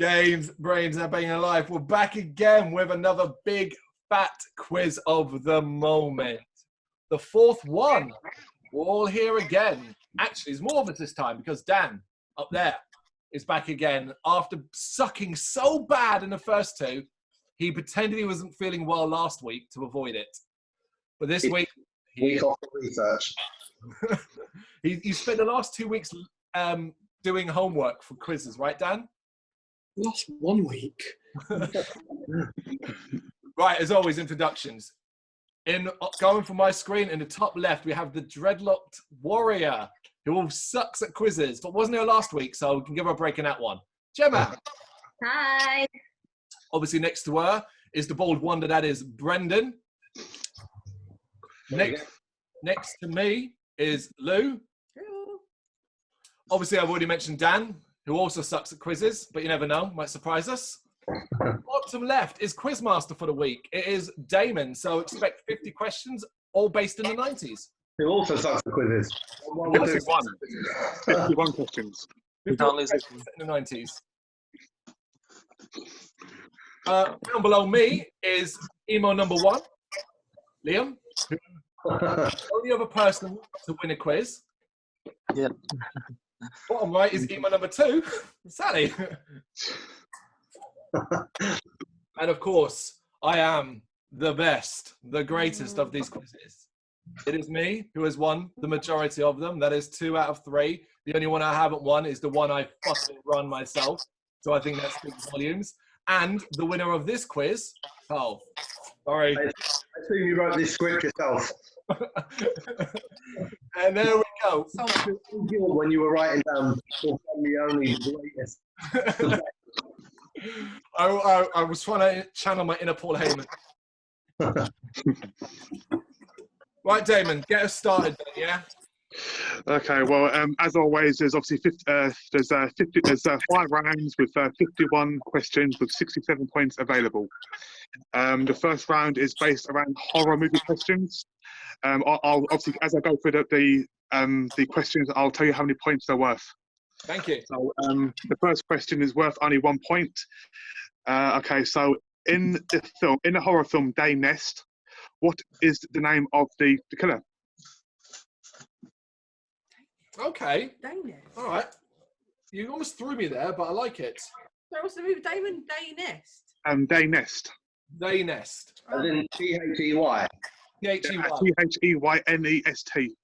Games, brains, and being alive. We're back again with another big fat quiz of the moment. The fourth one. We're all here again. Actually, there's more of us this time because Dan, up there, is back again. After sucking so bad in the first two, he pretended he wasn't feeling well last week to avoid it. But this week, week off the research. he spent the last 2 weeks doing homework for quizzes, right, Dan? Last 1 week. Right, as always, introductions. Going from my screen in the top left, we have the dreadlocked warrior who all sucks at quizzes, but wasn't here last week, so we can give her a break in that one. Gemma. Hi. Obviously, next to her is the bald wonder that is Brendan. Next to me is Lou. Hello. Obviously, I've already mentioned Dan, who also sucks at quizzes, but you never know, might surprise us. Bottom left is Quizmaster for the week. It is Damon, so expect 50 questions, all based in the 90s. Who also sucks at quizzes. 51 questions. In the 90s. Down below me is emo number 1, Liam. Only other person to win a quiz. Yeah. Bottom right is emo number 2, Sally. And of course, I am the best, the greatest of these quizzes. It is me who has won the majority of them. That is 2 out of 3. The only one I haven't won is the one I fucking run myself. So I think that speaks volumes. And the winner of this quiz, oh, sorry. I assume you wrote this script yourself. And there we go. When you were writing down the only greatest. I was trying to channel my inner Paul Heyman. Right, Damon, get us started then, yeah? Okay, well, as always, there's obviously 5 rounds with 51 questions with 67 points available. The first round is based around horror movie questions. I'll obviously, as I go through the questions, I'll tell you how many points they're worth. Thank you. So the first question is worth only 1 point. Okay, so in the horror film Day Nest, what is the name of the killer? Okay. Day Nest. All right. You almost threw me there, but I like it. So what's the movie? Damon Day Nest. Day Nest. Day Nest. As in T-H-E-Y. T-H-E-Y. T-H-E-Y-N-E-S-T.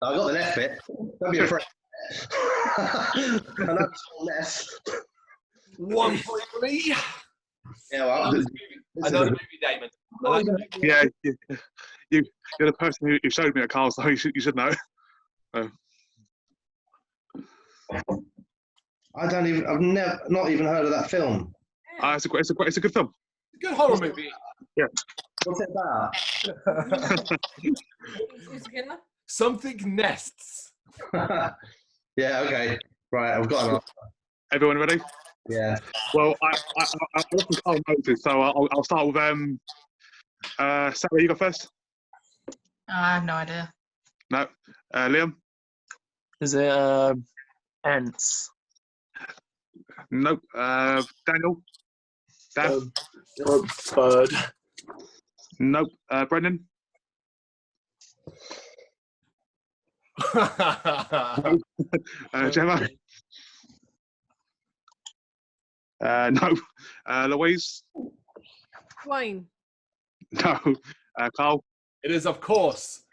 I got the left bit. Don't be afraid. I know it's all mess. 1 point for me. Yeah, well, I know the movie, Damon. I like the movie. Yeah, you're the person who showed me a car, so you should know. I've not even heard of that film. It's a good film. Good horror movie. Yeah. What's it about? Who's the killer? Something nests. Yeah, okay. Right, I've got an answer. Everyone ready? Yeah. Well, I'm looking Carl Moses, so I'll start with Sarah. You go first. I have no idea. No. Liam. Is it ants? Nope. Daniel. Dan. Bird. Nope. Brendan. Gemma. No. Louise. Wayne. No. Carl. It is, of course,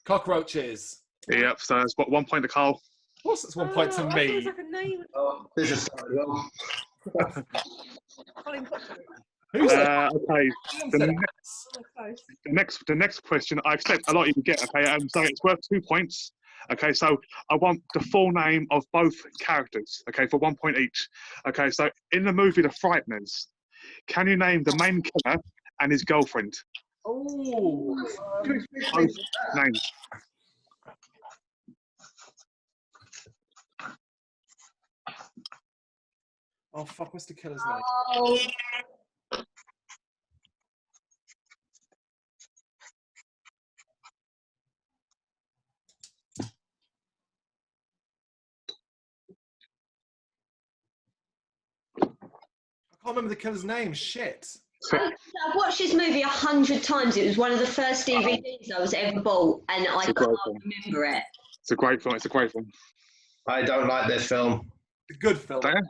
cockroaches. Yep. So it's got 1 point to Carl. Of course, it's 1 point to I thought it me. was like a name. Oh, this is starting well. Colin Cockroach. Who said Okay. Liam said it. The next question, I expect a lot you can get. Okay. So it's worth 2 points. Okay. So I want the full name of both characters. Okay, for 1 point each. Okay. So in the movie The Frighteners, can you name the main killer and his girlfriend? Oh. Both names. Oh, fuck, what's the killer's name? Oh. can't remember the killer's name. Shit. I've watched this movie 100 times. It was one of the first DVDs I was ever bought, and I It's a great can't film. remember it. It's a great film. It's a great film. I don't like this film. It's a good film. Dan?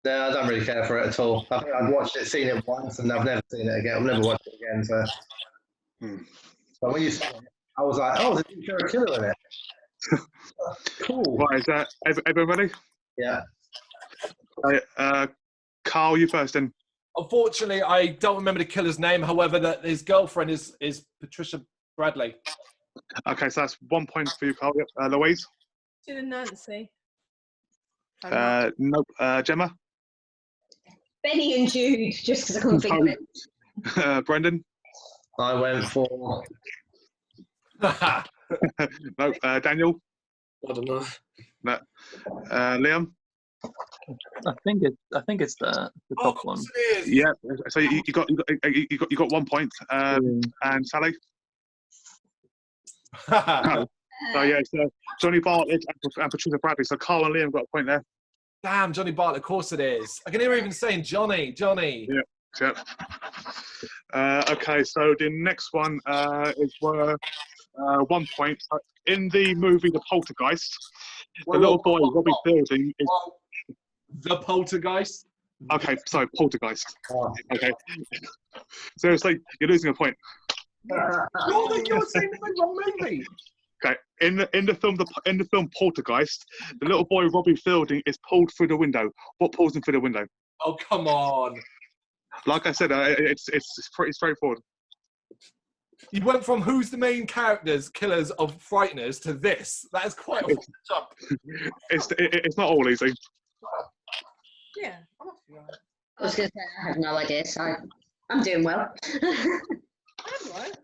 No, I don't really care for it at all. I think I've watched it, seen it once, and I've never seen it again. I've never watched it again. So, but when you said it, I was like, oh, there's a killer in it. Cool. Right, is that everyone ready? Yeah. Carl, you first then. Unfortunately, I don't remember the killer's name. However, that his girlfriend is Patricia Bradley. Okay, so that's 1 point for you, Carl. Yep. Louise? Sid and Nancy. Nope. Gemma? Benny and Jude, just because I couldn't think of it. Brendan? I went for. Nope. Daniel? I don't know. No. Liam? I think it's the Oh, top of one. course it is. Yeah. So you got 1 point. And Sally? No. So yeah, it's Johnny Bartlett and Patricia Bradley. So Carl and Liam got a point there. Damn, Johnny Bartlett. Of course it is. I can hear her even saying Johnny. Yeah. Yep. Okay, so the next one is worth 1 point. In the movie The Poltergeist, the little boy Robbie Fielding is. The Poltergeist. Okay, sorry, Poltergeist. Oh. Okay. Seriously, you're losing a point. You're saying the wrong movie. Okay, in the film Poltergeist, the little boy Robbie Fielding is pulled through the window. What pulls him through the window? Oh, come on. Like I said, it's pretty straightforward. You went from who's the main killers of Frighteners to this. That is quite a jump. It's not all easy. Yeah, I must be right. I was going to say, I have no idea, so I'm doing well. I'm right.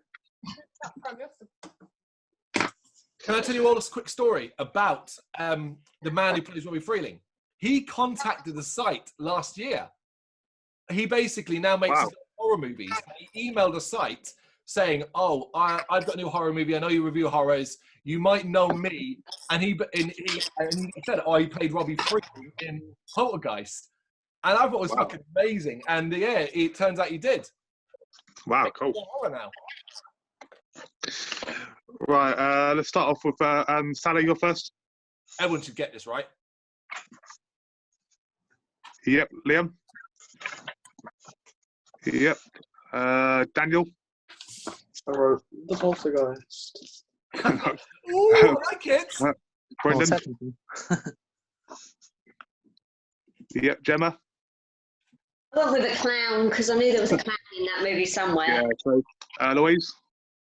Can I tell you all this quick story about the man who plays Robbie Freeling? He contacted the site last year. He basically now makes his own horror movies. He emailed the site saying, "Oh, I've got a new horror movie. I know you review horrors. You might know me." And he said, "Oh, he played Robbie Freeling in Poltergeist," and I thought it was fucking amazing. And yeah, it turns out he did. Wow, cool. Horror now. Right, let's start off with Sally. You're first. Everyone should get this right. Yep, Liam. Yep. Daniel. I wrote The Poltergeist. Ooh, I like it. Brendan. technically. Yep, Gemma. I went with a clown because I knew there was a clown in that movie somewhere. Yeah, true. Louise.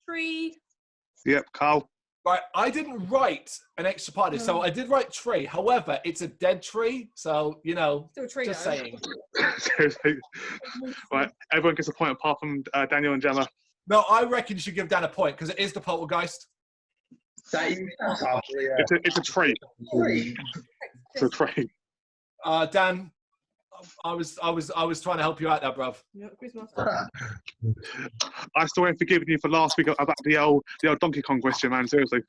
Tree. Yep, Carl. Right, I didn't write an extra part of this, so I did write tree. However, it's a dead tree, so you know, Still a tree. just though. saying. Seriously. Right, everyone gets a point apart from Daniel and Gemma. No, I reckon you should give Dan a point because it is the Poltergeist. It's a tree. It's a tree. Dan, I was trying to help you out there, bruv. Yeah, Christmas. I still ain't forgiven you for last week about the old Donkey Kong question, man. Seriously.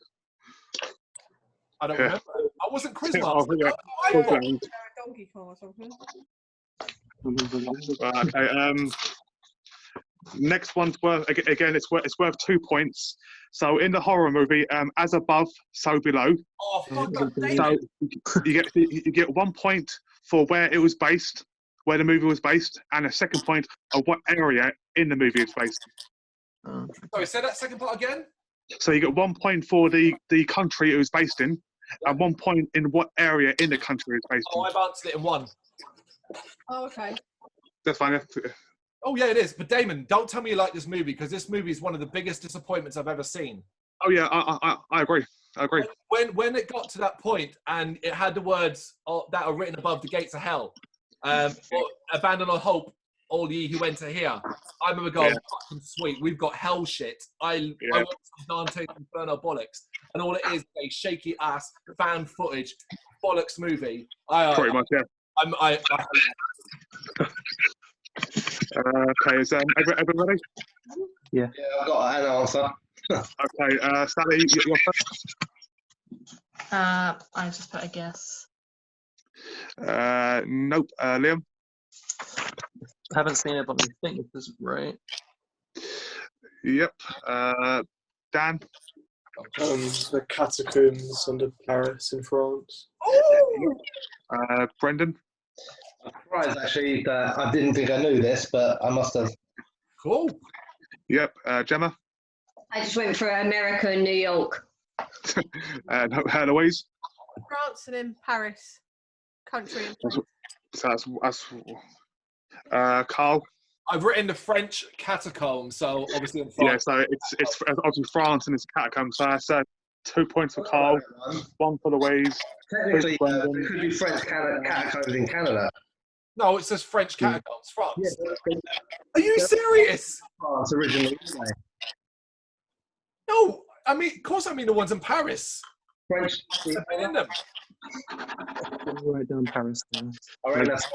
I don't Yeah. remember. I wasn't Christmas. Oh, yeah. I thought- Donkey Kong or something. Okay. Next one's worth again. It's worth 2 points. So in the horror movie, as above, so below. Oh, fuck that. So you get 1 point for where it was based, where the movie was based, and a second point of what area in the movie it's based. Sorry, say that second part again. So you get 1 point for the country it was based in, and 1 point in what area in the country it's based in. Oh, I've answered it in one. Oh, okay. That's fine. Oh, yeah, it is. But Damon, don't tell me you like this movie because this movie is one of the biggest disappointments I've ever seen. Oh yeah, I agree. I agree. When it got to that point and it had the words that are written above the gates of hell, abandon all hope, all ye who enter here. I remember going, fucking sweet, we've got hell shit. I want some Dante's Inferno bollocks. And all it is a shaky ass fan footage bollocks movie. Pretty much, yeah. Okay, is everyone ready? Yeah, I've got an answer. Okay, Sally, you're first. I just put a guess. Nope. Liam. haven't seen it, but I think this is right. Yep. Dan. The catacombs under Paris in France. Brendan. I'm surprised actually that I didn't think I knew this, but I must have. Cool. Yep. Gemma. I just went for America and New York. Louise. France and in Paris. Country and place. So that's Carl. I've written the French catacombs, so obviously in France. Yeah, so it's obviously France and it's catacombs. So that's 2 points for Carl, 1 for Louise. Technically, it could be French catacombs in Canada. No, it says French catacombs, France. Yeah, Are you serious? France originally, anyway. No, I mean, of course I mean the ones in Paris. French. I've been in them. Right down Paris. I reckon that's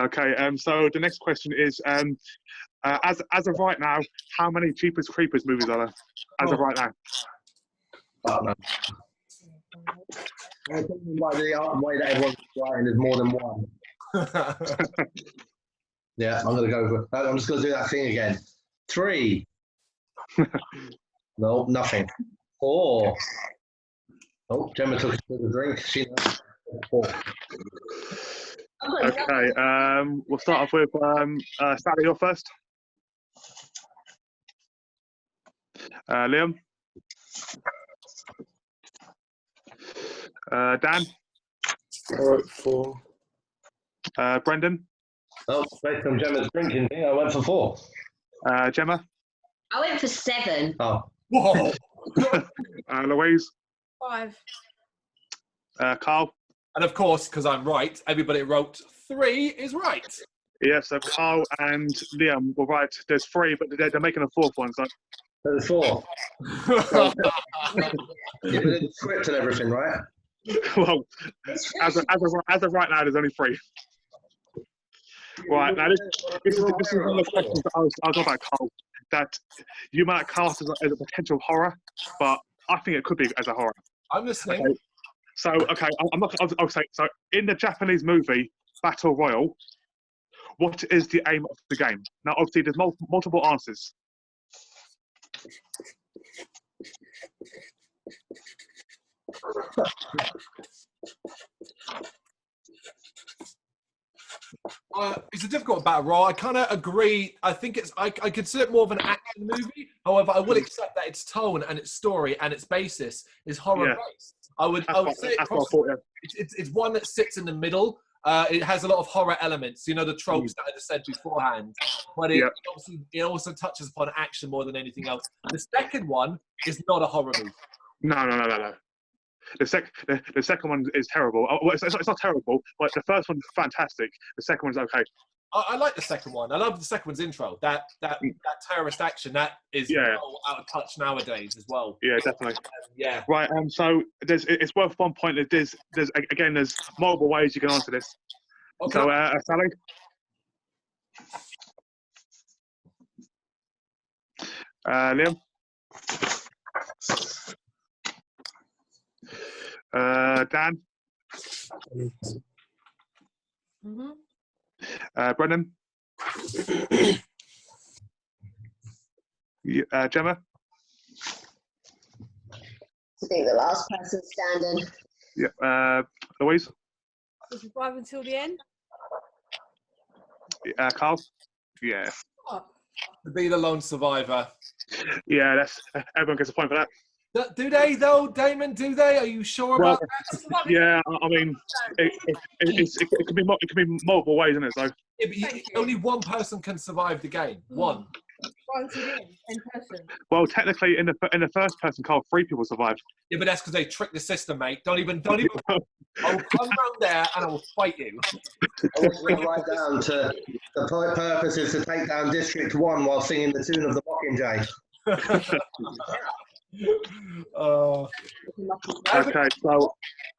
Okay, so the next question is, as of right now, how many Jeepers Creepers movies are there? As of right now. Oh, no. I think by the way that everyone's writing, there's more than one. Yeah, I'm gonna go for. I'm just gonna do that thing again. 3. No, nothing. 4. Oh, Gemma took a drink. She knows. 4. Okay, we'll start off with Sally, you're first. Liam. Dan. I wrote 4. Brendan. Oh, based on Gemma's drinking thing, I went for 4. Gemma. I went for 7. Oh, Whoa. Louise. 5. Carl. And of course, because I'm right, everybody wrote 3 is right. Yeah, so Carl and Liam were right. There's 3, but they're making a 4th one. So there's 4. Yeah, but it's script and everything, right? well, as of right now, there's only 3. Right, now this is one of the questions that I was talking about, Carl, that you might cast as a potential horror, but I think it could be as a horror. I'm listening. Okay. So, okay, I'll say, so in the Japanese movie, Battle Royale, what is the aim of the game? Now, obviously, there's multiple answers. It's a difficult battle royale. I kind of agree. I think I consider it more of an action movie. However, I will accept that its tone and its story and its basis is horror based. I would say it's one that sits in the middle. It has a lot of horror elements, you know, the tropes that I just said beforehand. But it also touches upon action more than anything else. The second one is not a horror movie. No. The second one is terrible. Well, it's not terrible, but the first one's fantastic. The second one's okay. I like the second one. I love the second one's intro. That terrorist action that is out of touch nowadays as well. Yeah, definitely. Yeah. Right. So it's worth 1 point. There's multiple ways you can answer this. Okay. So Sally. Liam. Dan. Brendan. Gemma. I think the last person standing. Yeah. Louise. To survive until the end. Carl. Yeah. Oh. To be the lone survivor. Yeah, that's everyone gets a point for that. Do they though, Damon? Do they? Are you sure about that? Yeah, I mean, it can be multiple ways, isn't it? So only one person can survive the game. One. Well, technically, in the first person, Carl, 3 people survived. Yeah, but that's because they tricked the system, mate. Don't even. I'll come round there and I will fight you. I was going to write down to the purpose is to take down District 1 while singing the tune of the Mockingjay. Okay, so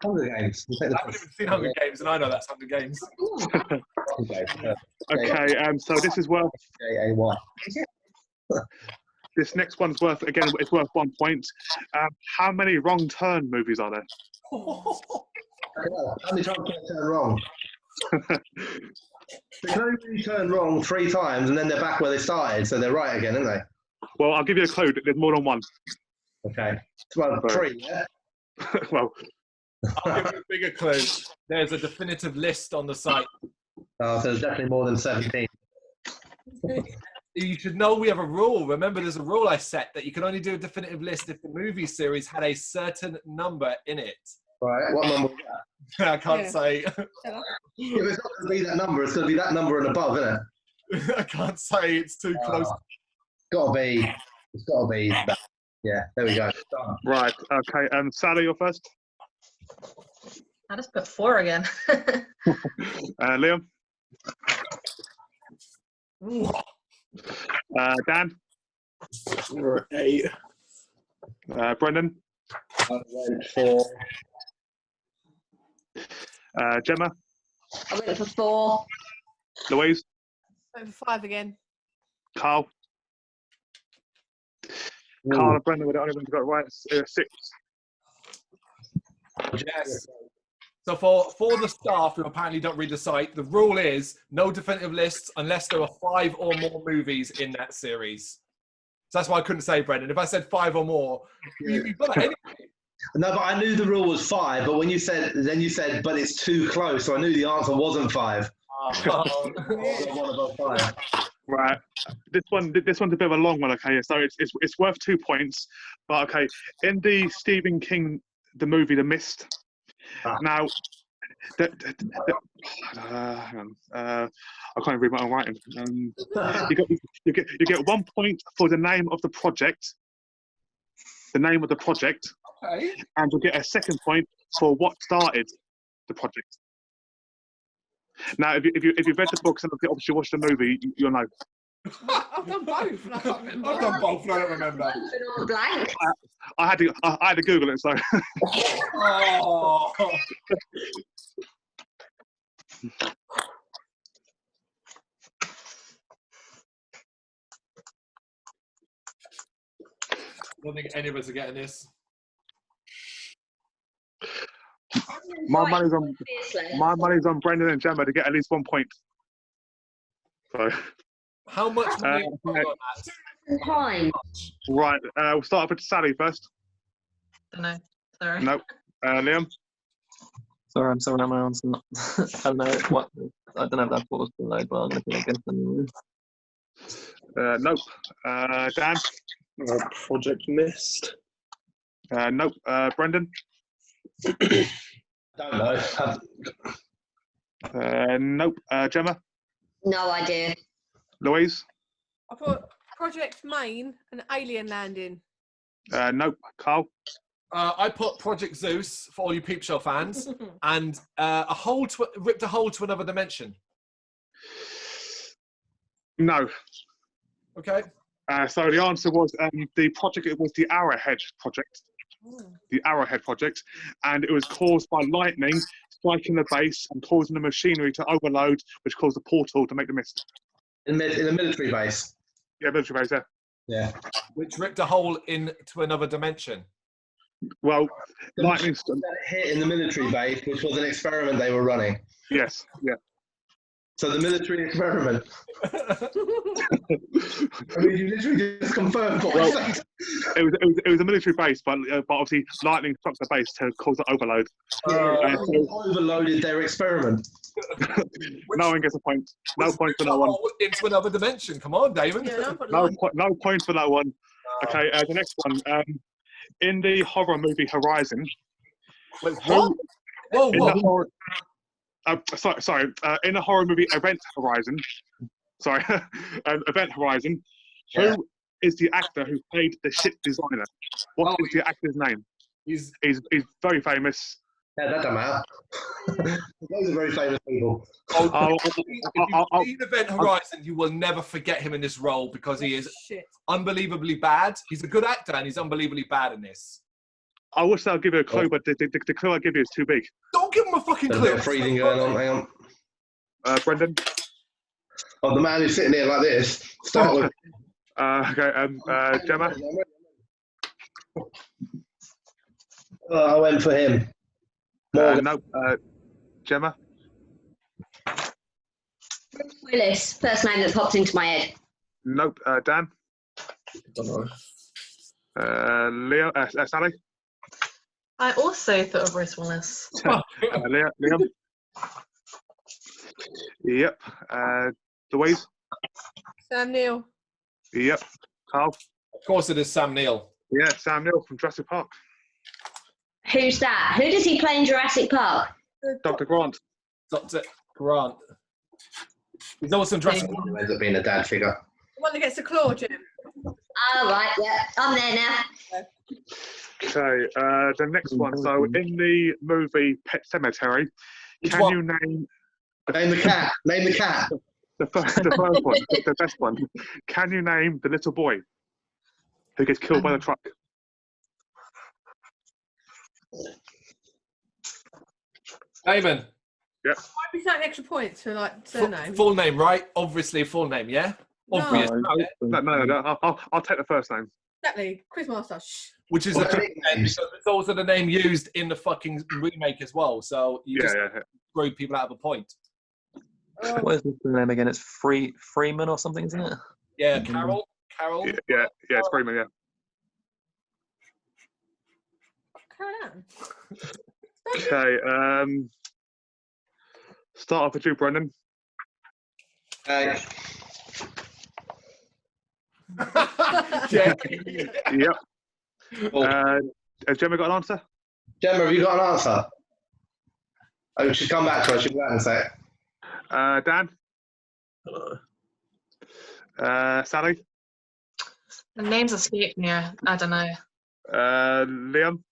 Hunger Games. I haven't even seen Hunger Games, and I know that's Hunger Games. Okay, so this is worth. This next one's worth it's worth 1 point. How many Wrong Turn movies are there? How many times can I turn wrong? They can only turn wrong 3 times and then they're back where they started, so they're right again, aren't they? Well, I'll give you a clue. There's more than one. Okay. Well, 3, yeah? Well, I'll give you a bigger clue. There's a definitive list on the site. Oh, so there's definitely more than 17. You should know we have a rule. Remember, there's a rule I set that you can only do a definitive list if the movie series had a certain number in it. Right, what number was that? I can't say. If it's not going to be that number, it's going to be that number and above, isn't it? I can't say. It's too close. It's got to be that. Yeah, there we go. Done. right. Okay. Sally, you're first. I just put 4 again. Liam. Dan. Or 8. Brendan. I went for Gemma. I went for 4. Louise. Over 5 again. Carl. Carl and Brendan were the only ones who got it right. 6. Yes. So for the staff who apparently don't read the site, the rule is no definitive lists unless there are 5 or more movies in that series. So that's why I couldn't say, Brendan. If I said 5 or more, you've got that anyway. No, but I knew the rule was 5. But when you said, but it's too close, so I knew the answer wasn't 5. One above 5. Right. This one's a bit of a long one. Okay, so it's worth 2 points. But okay, in the Stephen King the movie The Mist. Now, hang on. I can't read my own writing. You get 1 point for the name of the project. The name of the project. Okay. And you'll get a 2nd point for what started the project. Now, if you've read the books and obviously watched the movie, you'll know. I've done both. And I can't remember. I've done both and I don't remember. Blank. I had to Google it, so. Oh. I don't think any of us are getting this. My money's on Brendan and Gemma to get at least 1 point. So. How much money have you got on that? Time. Right, we'll start off with Sally first. Don't know. Sorry. Nope. Liam. Sorry, I'm sorry, my answer. I don't know what. I don't know if that was below, but I'm going to against them. Nope. Dan. Project Mist. Nope. Brendan. Don't know. Nope. Gemma. No idea. Louise. I put Project Maine and Alien Landing. Nope. Carl. I put Project Zeus for all you Peep Show fans, and ripped a hole to another dimension. No. Okay. So the answer was the project. It was the Arrowhead project. The Arrowhead project, and it was caused by lightning striking the base and causing the machinery to overload, which caused the portal to make the mist. In the military base. Yeah, military base. Yeah. Yeah. Which ripped a hole into another dimension. Well, lightning. Hit in the military base, which was an experiment they were running. Yes. Yeah. So the military experiment. I mean, you literally just confirmed what I said. It was a military base, but obviously lightning struck the base to cause the overload. Overloaded their experiment. No one gets a point. No point for that one. Into another dimension. Come on, David. Yeah, No point for that one. Okay, the next one. In the horror movie Horizon. Wait, what? Whoa. Sorry. In the horror movie Event Horizon. Sorry, Event Horizon. Yeah. Who is the actor who played the ship designer? What is the actor's name? He's very famous. Yeah, that don't matter. Those are very famous people. If you've seen Event Horizon, you will never forget him in this role because he is unbelievably bad. He's a good actor and he's unbelievably bad in this. I wish I'll give you a clue, but the clue I give you is too big. Don't give him a fucking There's clue. a bit of freezing going on. Hang on. Brendan. Oh, the man who's sitting there like this. Start with. Okay. Gemma. I went for him. No. Gemma. Willis, first name that popped into my head. Nope. Dan? Don't know. Leo? Sally? I also thought of Bruce Willis. Liam? Yep. Louise? Sam Neill. Yep. Carl? Of course it is Sam Neill. Yeah, Sam Neill from Jurassic Park. Who's that? Who does he play in Jurassic Park? Dr. Grant. Dr. Grant. He's also in Jurassic He ends up being a dad figure. The one that gets the claw, Jim. Oh, right, yeah. I'm there now. Okay, the next one. So in the movie Pet Sematary, Which can one? you name Name the cat. Name the cat. the first one, the best one? Can you name the little boy who gets killed by the truck? Damon. Might be some extra points for like surname. Full name, right? Obviously, full name, yeah? No. Obvious. No, I'll take the first name. Exactly. Quizmaster. Shh. Which is the What thing, nicknames? because it's also the name used in the fucking remake as well. So you just Yeah. screw people out of a point. What is the name again? It's Freeman or something, isn't it? Yeah, Carol. Yeah, it's Freeman, yeah. Carry on. Okay, start off with you, Brendan. Okay. Yeah. Yep. Well, Has Gemma got an answer? Gemma, have you got an answer? Oh, she's come back to us. She'll be back in a sec. Dan? Sally? The names escape me. I don't know. Liam?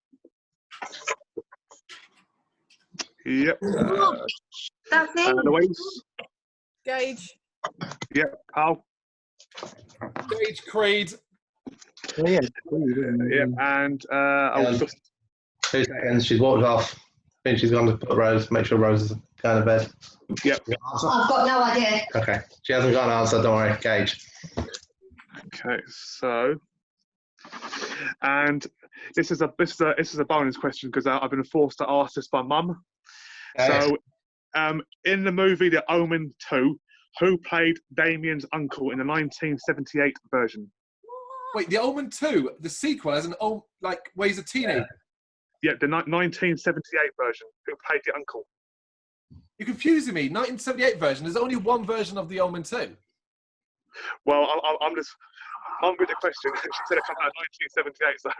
Yep. That's it. Louise? Gage. Yep. Carl? Gage Creed. Oh, yeah. Yep. And Yeah. 2 seconds. She's walked off. I think she's gone to put Rose, make sure Rose is going to bed. Yep. You got an answer? I've got no idea. Okay. She hasn't got an answer. Don't worry. Gage. Okay, so, and this is a bonus question because I've been forced to ask this by Mum. Okay. So, in the movie The Omen 2, who played Damien's uncle in the 1978 version? Wait, The Omen 2, the sequel, as an old, like, where he's a teenager. Yeah, the 1978 version. Who played the uncle? You're confusing me. 1978 version. There's only one version of The Omen 2. Well, I'm just. Mum with the question. She said it came out in 1978, so.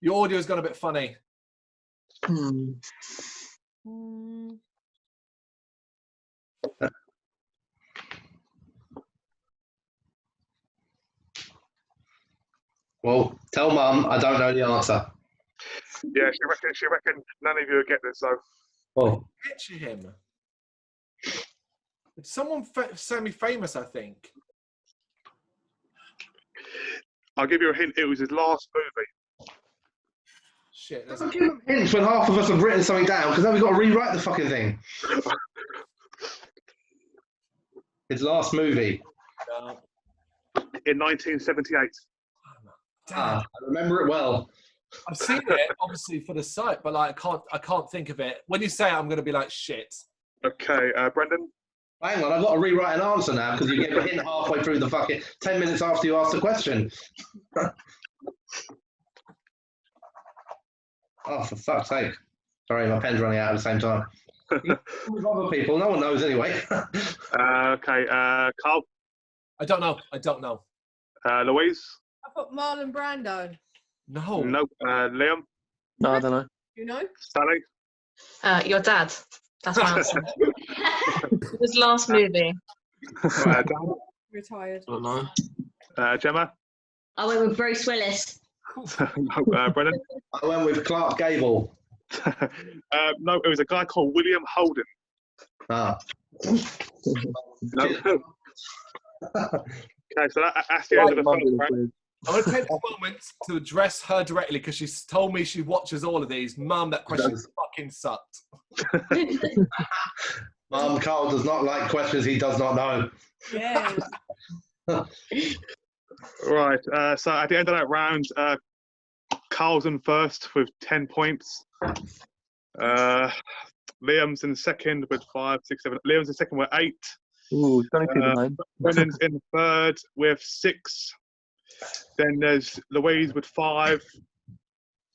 Your audio's gone a bit funny. Well, tell Mum I don't know the answer. Yeah, she reckon none of you will get this, so. Oh, Picture him. It's someone semi-famous, I think. I'll give you a hint. It was his last movie. Shit. There's doesn't give them hints when half of us have written something down because then we've got to rewrite the fucking thing. His last movie. In 1978. I remember it well. I've seen it, obviously, for the site, but like I can't think of it. When you say it, I'm going to be like, shit. Okay, Brendan? Hang on, I've got to rewrite an answer now because you get a hint halfway through the fucking 10 minutes after you ask the question. Oh, for fuck's sake. Sorry, my pen's running out at the same time. With other people, no one knows anyway. Okay, Carl? I don't know. Louise? I put Marlon Brando. No. Nope. Liam? No, I don't know. You know? Sally? Your dad. That's my answer. His last movie. Dan? Retired. I don't know. Gemma? I went with Bruce Willis. No, Brendan? I went with Clark Gable. No, it was a guy called William Holden. Ah. No. Okay, so that's the end of the first round. I'm going to take this moment to address her directly because she's told me she watches all of these. Mum, that question fucking sucked. Mum, Carl does not like questions he does not know. Yeah. Right, so at the end of that round, Carl's in first with 10 points. Liam's in second with 5, 6, 7. Liam's in second with 8. Ooh, don't keep it home. Brendan's in third with 6. Then there's Louise with 5.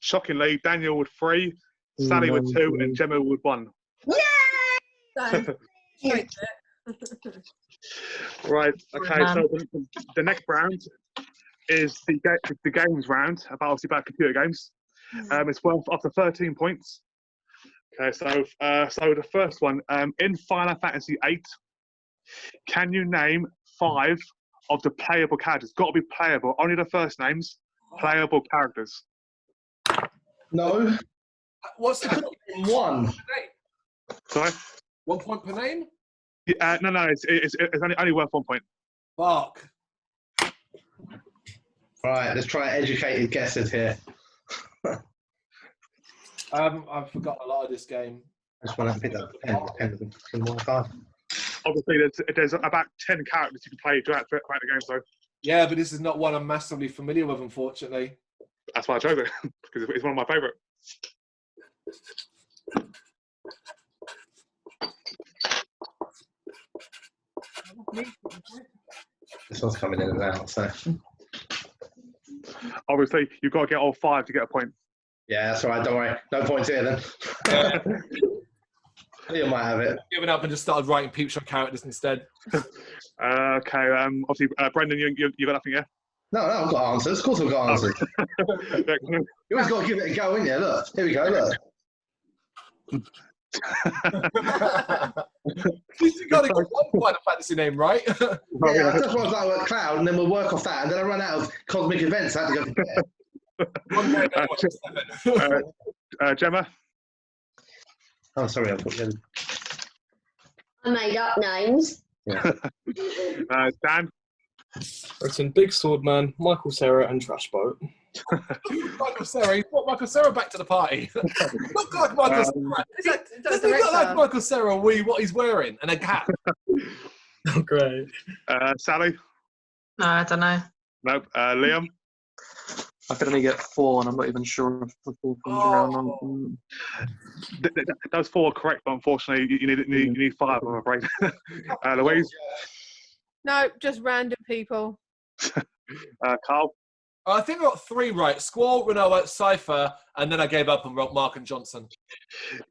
Shockingly, Daniel with 3. Sally with 2, and Gemma with 1. Yay! Right. Okay. So the next round is the games round. Obviously about computer games. It's worth up to 13 points. Okay. So the first one in Final Fantasy VIII. Can you name 5 of the playable characters? Got to be playable. Only the first names. Playable characters. No. What's the One. Sorry. 1 point per name? No. It's only worth 1 point. Fuck. Right, let's try educated guesses here. I've forgotten a lot of this game. I just want to pick up the pen. The pen doesn't work hard. Obviously, there's about 10 characters you can play throughout the game. So Yeah, but this is not one I'm massively familiar with, unfortunately. that's why I chose it because it's one of my favourite. This one's coming in and out, so. Obviously, you've got to get all 5 to get a point. Yeah, that's all right. Don't worry. No points here then. You might have it. Given up and just started writing peep show characters instead. Okay. Obviously, Brendan, you got nothing, yeah? No, I've got answers. Of course I've got answers. You always got to give it a go, ain't you? Look, here we go, look. You got to get one Final Fantasy name, right? Yeah, that's why I was like, well, Cloud, and then we'll work off that. And then I ran out of cosmic events. I had to go for Gemma? Oh, sorry, I put you in. I made up names. Yeah. Dan? Written Big Swordman, Michael Cera, and Trash Boat. Michael Cera. He's brought Michael Cera back to the party. Look like Michael Cera. Doesn't he look like Michael Cera with what he's wearing and a cap? Oh, great. Sally? No, I don't know. Nope. Liam? I could only get 4, and I'm not even sure if the 4 comes around. Those 4 are correct, but unfortunately, you need 5, I'm afraid. Louise? No, just random people. Carl? I think I got 3 right. Squall, Renoa, Cypher, and then I gave up and wrote Mark and Johnson.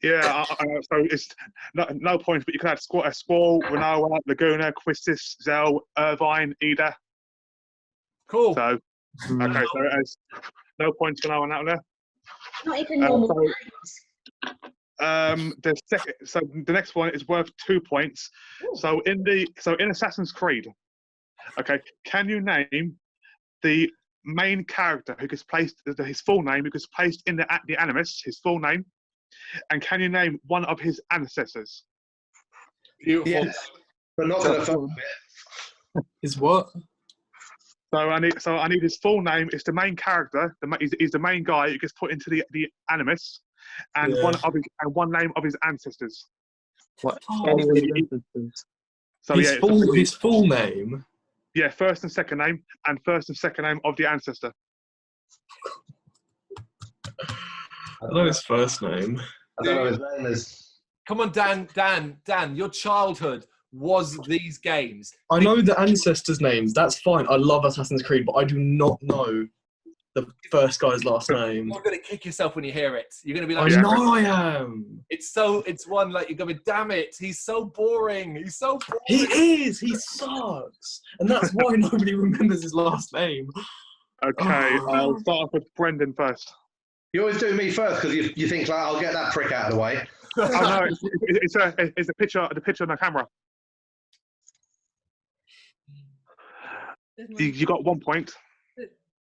Yeah, so it's no points, but you can add Squall, Renoa, Laguna, Quistis, Zell, Irvine, Ida. Cool. So, okay, so it's no points for no one out there. Not even normal names. So the next one is worth 2 points. So in Assassin's Creed, okay, can you name the main character who gets placed, his full name, who gets placed in the Animus, his full name, and can you name one of his ancestors? Beautiful. Yes, but not for the fun bit. Is what? So I need his full name. It's the main character. He's the main guy who gets put into the Animus, and one name of his ancestors. What? So His full name. Yeah, first and second name, and first and second name of the ancestor. I know his first name. I don't know his name is. Come on, Dan. Your childhood was these games. I know the ancestors' names. That's fine. I love Assassin's Creed, but I do not know the first guy's last name. You're gonna kick yourself when you hear it. You're gonna be I like, know I am. It's one like you're gonna be, damn it, he's so boring. He's so boring. He is. He sucks, and that's why nobody remembers his last name. Okay, I'll start off with Brendan first. You always do me first because you think like I'll get that prick out of the way. Oh no, it's a picture. The picture on the camera. You got 1 point.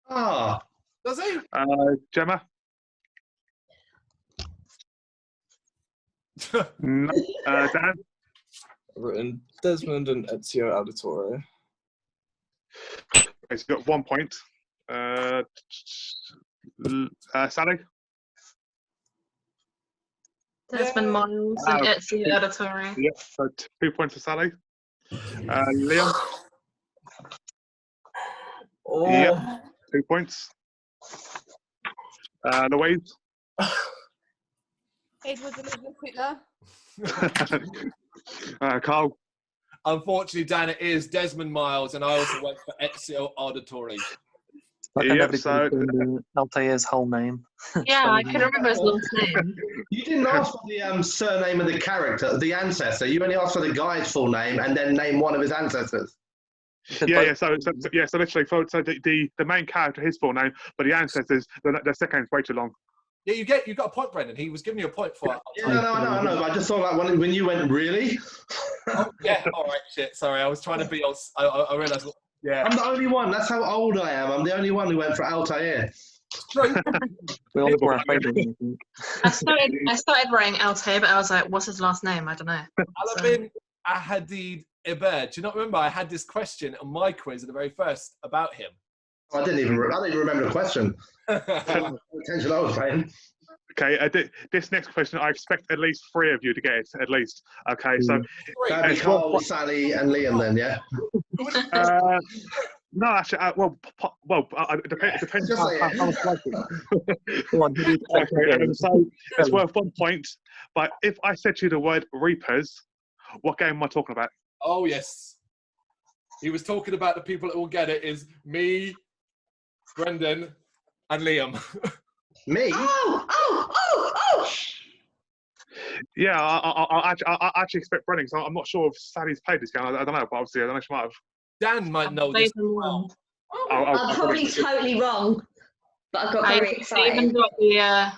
Ah. Does he? Gemma? No. Dan? Written Desmond and Ezio Auditore. Okay, so you got 1 point. Sally? Desmond Miles and Ezio Auditore. Yeah, so 2 points for Sally. Liam? Oh. Yeah, 2 points. Louise? Edward Elizabeth Hitler. Carl? Unfortunately, Dan, it is Desmond Miles, and I also went for Ezio Auditore. Like Yep, I never so- Altair's whole name. Yeah, I couldn't remember his last name. You didn't ask for the surname of the character, the ancestor. You only asked for the guy's full name and then name one of his ancestors. Yeah. So literally, the main character, his full name, but the ancestors, the second name's way too long. Yeah, you got a point, Brendan. He was giving you a point for it. Yeah, no, I know. But I just thought like when you went, really? Oh, yeah, all right, shit. Sorry, I was trying to be. I realised. Yeah, I'm the only one. That's how old I am. I'm the only one who went for Altair. true. We all were afraid of him, I think. I started writing Altair, but I was like, what's his last name? I don't know. Alabin Ahadid Iber. Do you not remember? I had this question on my quiz at the very first about him. I didn't even remember the question. Attention, I was paying. Okay, this next question, I expect at least 3 of you to get it, at least. Okay, so That'd be Carl, Sally, and Liam then, yeah? no, actually, it depends Just say how it. much likely. Go on, who do you expect to Okay, get? so it's worth 1 point. But if I said to you the word Reapers, what game am I talking about? Oh, yes. He was talking about the people that will get it is me, Brendan, and Liam. Me? Oh! Yeah, I actually expect Brendan, because I'm not sure if Sally's played this game. I don't know, but obviously I don't know if she might have. Dan might know this. Played them well. I'm probably totally wrong, but I got very I excited. even got the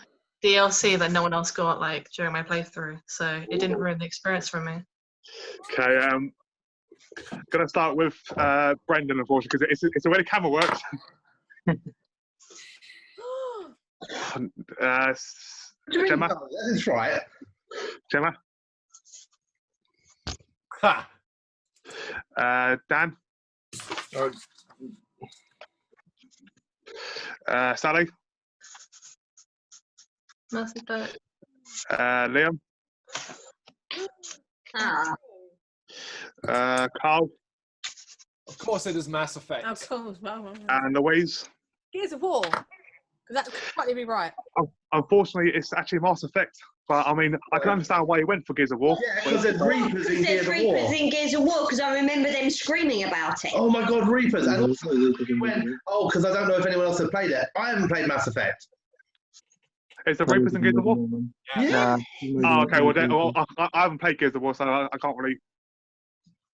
DLC that no one else got like during my playthrough, so it didn't ruin the experience for me. Okay, gonna start with Brendan, unfortunately, because it's the way the camera works. Gemma, That's right. Gemma, Ha! Dan, Sally, Mass Effect. Liam, Carl, Of course it is Mass Effect. Oh, cool. Well. and Louise. Gears of War. That could probably be right. Unfortunately, it's actually Mass Effect. But I mean, I can understand why you went for Gears of War. Yeah, because there's Reapers in Gears There's of War. Reapers in Gears of War because I remember them screaming about it. Oh my God, Reapers. And also, you went, because I don't know if anyone else has played it. I haven't played Mass Effect. Is there Reapers in Gears of War? Yeah. Oh, okay. Well, I haven't played Gears of War, so I can't really.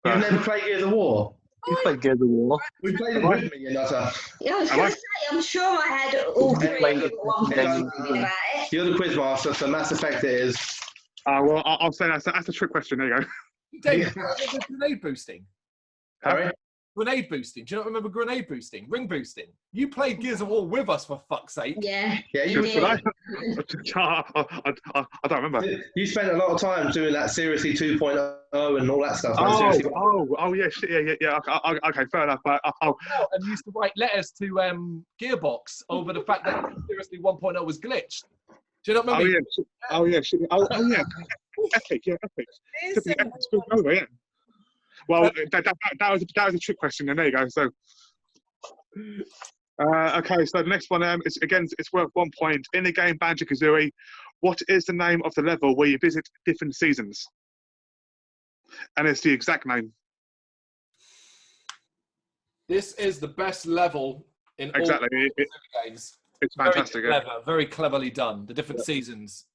You've never played Gears of War? You played Gears of War. We played it with me, you nutter. Yeah, I was going to say, I'm sure I had all three of them at one point talking about it. You're the quiz master, so Mass Effect it is. Well, I'll say that's a trick question. There you go. Dave, do you remember grenade boosting? Harry? Grenade boosting. Do you not remember grenade boosting? Ring boosting. You played Gears of War with us, for fuck's sake. Yeah. Yeah, you did. Should I? I don't remember. You spent a lot of time doing that Seriously 2.0 and all that stuff. Yeah, shit, yeah. Okay, fair enough. But And used to write letters to Gearbox over the fact that Seriously 1.0 was glitched. Do you not remember? Shit. Yeah. Epic, yeah, epic. It's, Yeah. Well, that was a trick question, and there you go. So, okay, so the next one is again, it's worth 1 point. In the game Banjo-Kazooie, what is the name of the level where you visit different seasons? And it's the exact name. This is the best level in Exactly. all games. It's fantastic. Very clever, very cleverly done. The different seasons.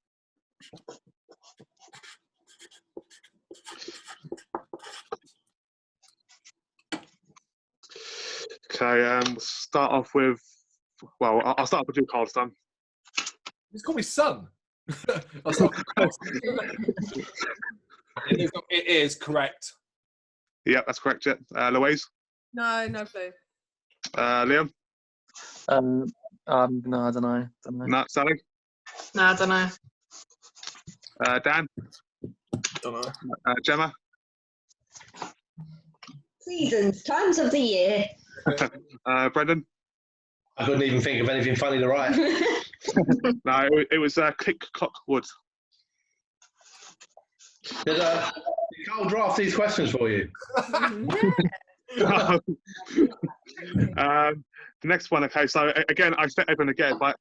Okay, start off with. Well, I'll start off with you, Carlston. Just call me son. It is correct. Yeah, that's correct. Yeah. Louise, no clue. Liam, No, I don't know. no, Sally, No, I don't know. Dan, Don't know. Gemma, Seasons, times of the year. Brendan. I couldn't even think of anything funny to write. No, it was Click Clock Wood. Did Carl draft these questions for you? Yeah. The next one, okay, so again, I expect everyone to get it, but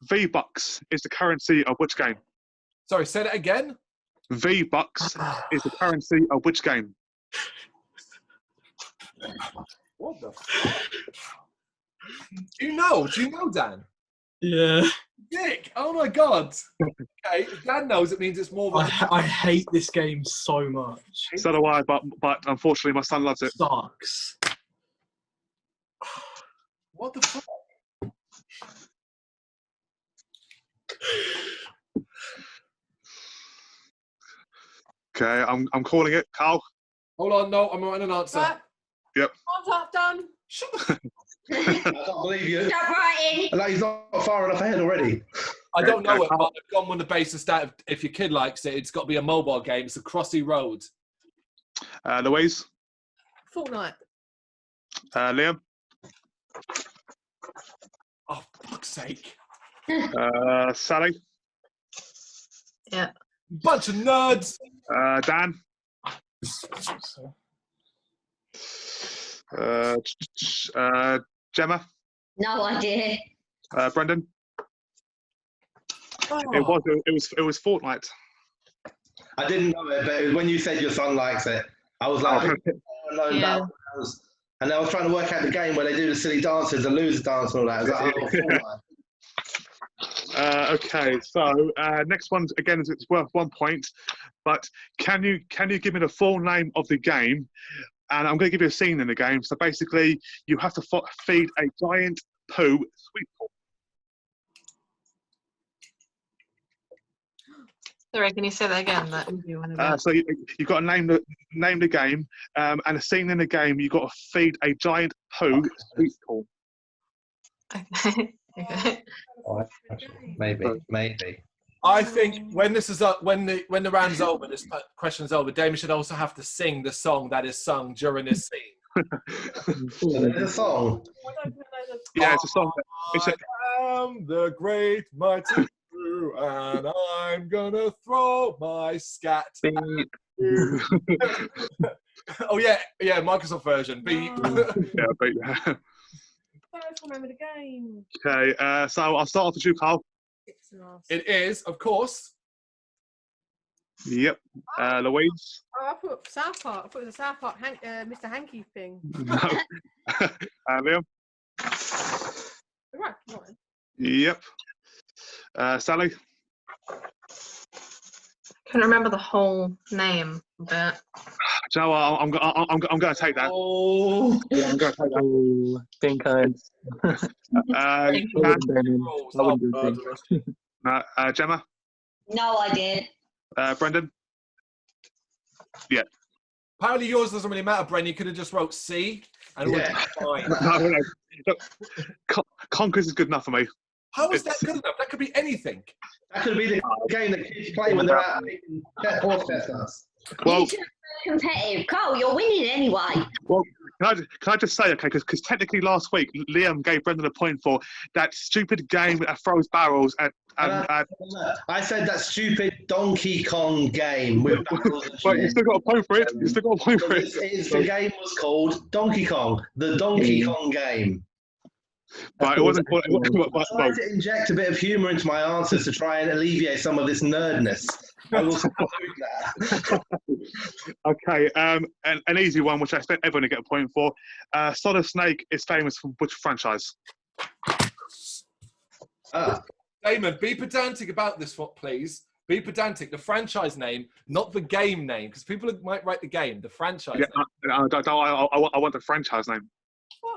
V-Bucks is the currency of which game? Sorry, say that again. V-Bucks is the currency of which game? What the fuck? Do you know, Dan? Yeah. Dick, oh my God. Okay, if Dan knows, it means it's more than... I hate this game so much. So do I, but unfortunately my son loves it. Sucks. What the fuck? Okay, I'm calling it. Carl? Hold on, no, I'm writing an answer. Right. Yep. Time's up, done. Shut the fuck. I can't believe you. Stop writing. Like, he's not far enough ahead already. I don't know it, but I've gone on the basis that if your kid likes it, it's got to be a mobile game. It's a Crossy Road. Louise? Fortnite. Liam? Oh, fuck's sake. Sally? Yeah. Bunch of nerds. Dan? Gemma? No idea. Brendan? Oh. It was Fortnite. I didn't know it, but when you said your son likes it, I was like, Yeah. and I was trying to work out the game where they do the silly dances, the loser dance and all that. I was like, oh, Fortnite. Okay, so next one again is it's worth 1 point, but can you give me the full name of the game? And I'm going to give you a scene in the game. So basically, you have to feed a giant poo sweet corn. Sorry, can you say that again? So you've got to name the game, and a scene in the game. You've got to feed a giant poo sweet corn. Okay. Okay. Maybe. I think when this is up, when the round's over, this question's over, Damien should also have to sing the song that is sung during this scene. There's a song. Yeah, it's a song. I am the great mighty Pooh, and I'm gonna throw my scat. At you. Oh yeah, Microsoft version. Beep. Yeah, but yeah. I don't remember the game. Okay, so I'll start off with you, Carl. It is, of course. Yep. Louise. Oh, I put South Park. I thought it was a South Park Mr. Hanky thing. No. Liam. Right, come on. Yep. Sally. Couldn't remember the whole name, but Do you know what? I'm going to take that. Oh, Yeah, I'm going to take that. Oh, pink eyes. Dan? Gemma. No idea. Brendan. Yeah. apparently yours doesn't really matter, Bren. You could have just wrote C and it would have been fine. No. Look, Conquest is good enough for me. How is that good enough? That could be anything. That could be the game that kids play when they're out making horse chestnuts. Well, You should be competitive. Carl, you're winning anyway. well, can I just say, okay, because technically last week Liam gave Brendan a point for that stupid game that throws barrels at. I said that stupid Donkey Kong game with barrels and But you shit. still got a point for it. You still got a point for it. The game was called Donkey Kong, the Donkey Kong game. But it wasn't. I tried to inject a bit of humour into my answers to try and alleviate some of this nerdness. I will still do that. Okay, an easy one, which I expect everyone to get a point for. Solid Snake is famous for which franchise? Damon, be pedantic about this one, please. Be pedantic. The franchise name, not the game name, because people might write the game. The franchise Yeah, name. I want the franchise name.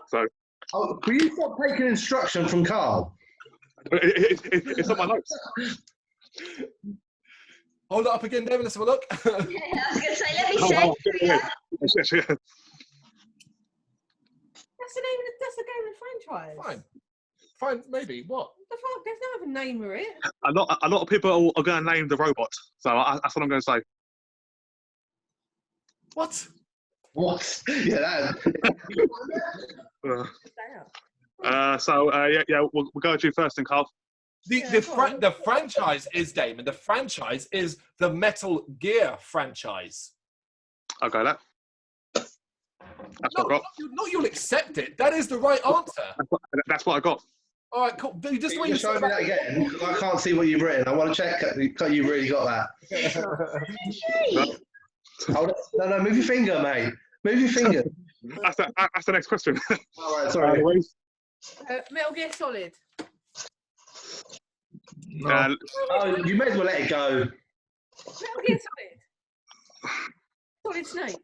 So Oh, will you stop taking instruction from Carl? it's on my notes. Hold it up again, Damon. Let's have a look. Yeah, I was going to say, let me say. Yes. That's the game of the franchise. Fine, maybe. What? The fuck? There's no other name for it. A lot of people are going to name the robot. So that's what I'm going to say. What? What? Yeah, We'll go to you first, then, Carl. The franchise is Damon. The franchise is the Metal Gear franchise. I'll go that. That's what I got. No, you'll accept it. That is the right answer. That's what I got. All right, cool. Just Can what you you show said me about that again? Because I can't see what you've written. I want to check that you really got that. No, move your finger, mate. Move your finger. That's the next question. All right, sorry. Louise? Metal Gear Solid. No. Oh, you may as well let it go. Metal Gear Solid. Solid Snake.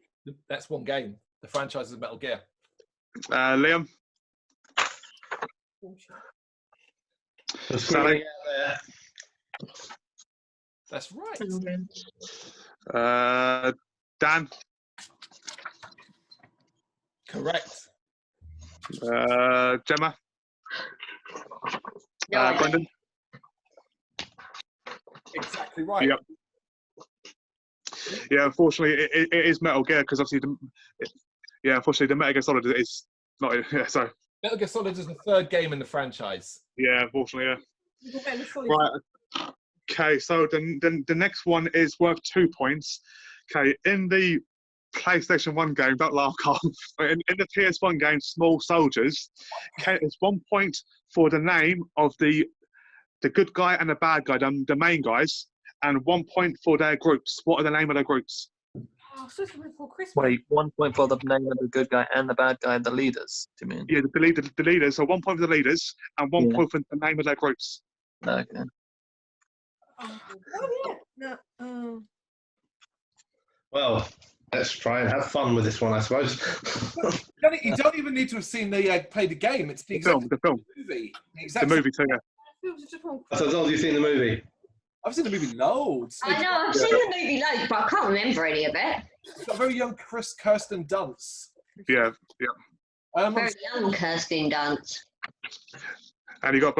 That's one game. The franchise is Metal Gear. Liam? Oh, shit. Sally? That's right. Dan? Correct. Gemma? No, Brendan? Exactly right. Yep. Yeah, unfortunately, it is Metal Gear because obviously, unfortunately, the Metal Gear Solid is not. Yeah, so Metal Gear Solid is the third game in the franchise. yeah, unfortunately, You got Metal Solid. yeah. Right. Okay, so the next one is worth 2 points. Okay, in the PlayStation 1 game, don't laugh, Carl. In the PS1 game, Small Soldiers, okay, it's 1 point for the name of the good guy and the bad guy, the main guys, and 1 point for their groups. What are the name of their groups? Oh, so it's before Christmas. Wait, 1 point for the name of the good guy and the bad guy, the leaders, do you mean? Yeah, the leaders. So 1 point for the leaders and 1 Yeah. point for the name of their groups. Okay. Oh, yeah. No. Well, let's try and have fun with this one, I suppose. You don't even need to have seen play the game. It's the The film. movie. The movie too, yeah. It was just one. So as long as you've seen the movie. I've seen the movie loads. I know, I've seen the movie loads, but I can't remember any of it. It's got a very young Kirsten Dunst. Yeah. Very young Kirsten Dunst. And you got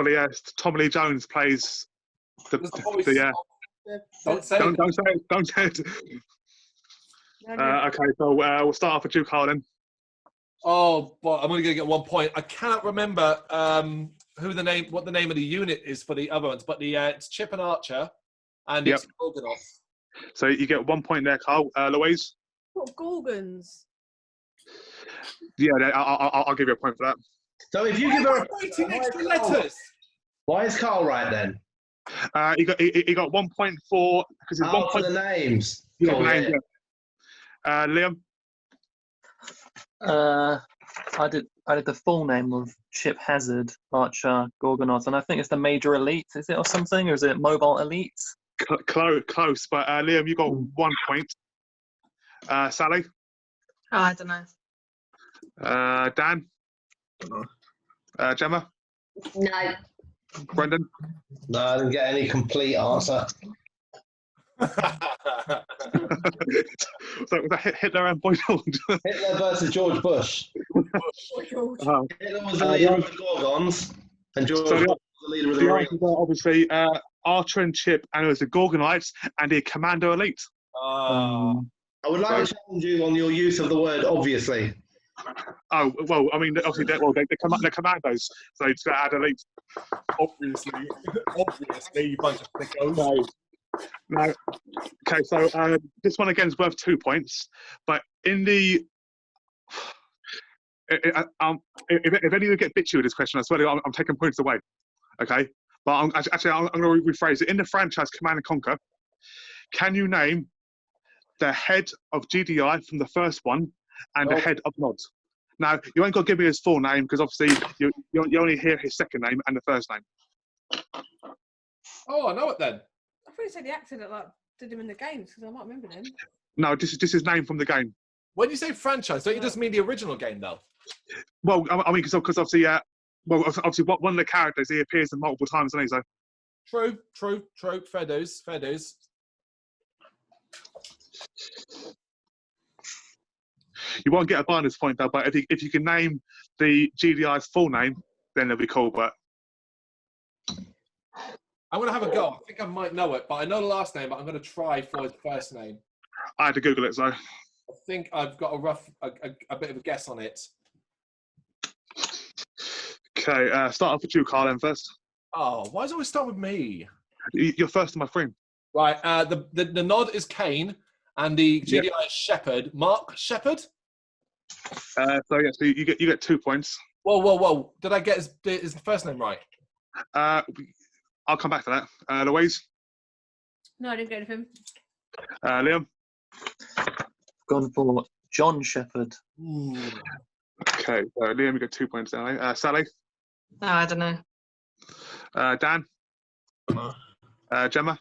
Tommy Lee Jones plays the voice. Don't say it. Don't say it. No. Okay, so we'll start off with Duke Harlan. Oh, but I'm only going to get 1 point. I cannot remember what the name of the unit is for the other ones, but it's Chip and Archer, and it's Gorgonov. So you get 1 point there, Carl. Louise? What Gorgons? Yeah, I'll give you a point for that. So if you give her Writing extra letters. Why is Carl right then? He got 1 point for because it's 1 for point. the names. Yeah, Cool, names, yeah. Liam? I did the full name of Chip Hazard, Archer, Gorgonauts, and I think it's the Major Elite, is it, or something? Or is it Mobile Elite? Close, but Liam, you got 1 point. Sally? Oh, I don't know. Dan? Gemma? No. Brendan? No, I didn't get any complete answer. So was that Hitler and Boyd? Hitler versus George Bush. Hitler was the leader of the Gorgons, and George Bush was the leader of the Marines. Obviously, Archer and Chip, and it was the Gorgonites and the Commando Elite. I would like to challenge you on your use of the word obviously. Oh, well, I mean, obviously, they're commandos, so it's got to add elite. Obviously, you bunch of thickos. No. Okay, so this one again is worth 2 points, but in the if any of you get bitchy with this question, I swear I'm taking points away. Okay, but I'm going to rephrase it. In the franchise Command and Conquer, can you name the head of GDI from the first one and the head of Nod? Now, you ain't got to give me his full name because obviously you only hear his second name and the first name. Oh, I know it then. I thought you said the actor that did him in the games because I might remember him. No, this is his name from the game. When you say franchise, don't you just mean the original game though? Well, I mean, because obviously, obviously, one of the characters he appears in multiple times, doesn't he? So. True. Fair dues. You won't get a bonus point though, but if you can name the GDI's full name, then it'll be cool. But I'm going to have a go. I think I might know it, but I know the last name, but I'm going to try for his first name. I had to Google it, so. I think I've got a bit of a guess on it. Okay, start off with you, Carl, then first. Oh, why does it always start with me? You're first on my screen. Right, the nod is Kane, and the GDI is Shepherd. Mark Shepherd? So you get 2 points. Whoa. Did I get his first name right? I'll come back to that. Louise, No, I didn't get anything. Liam. Gone for John Shepherd. Okay, Liam, you got 2 points now. Sally, No, I don't know. Dan, Gemma.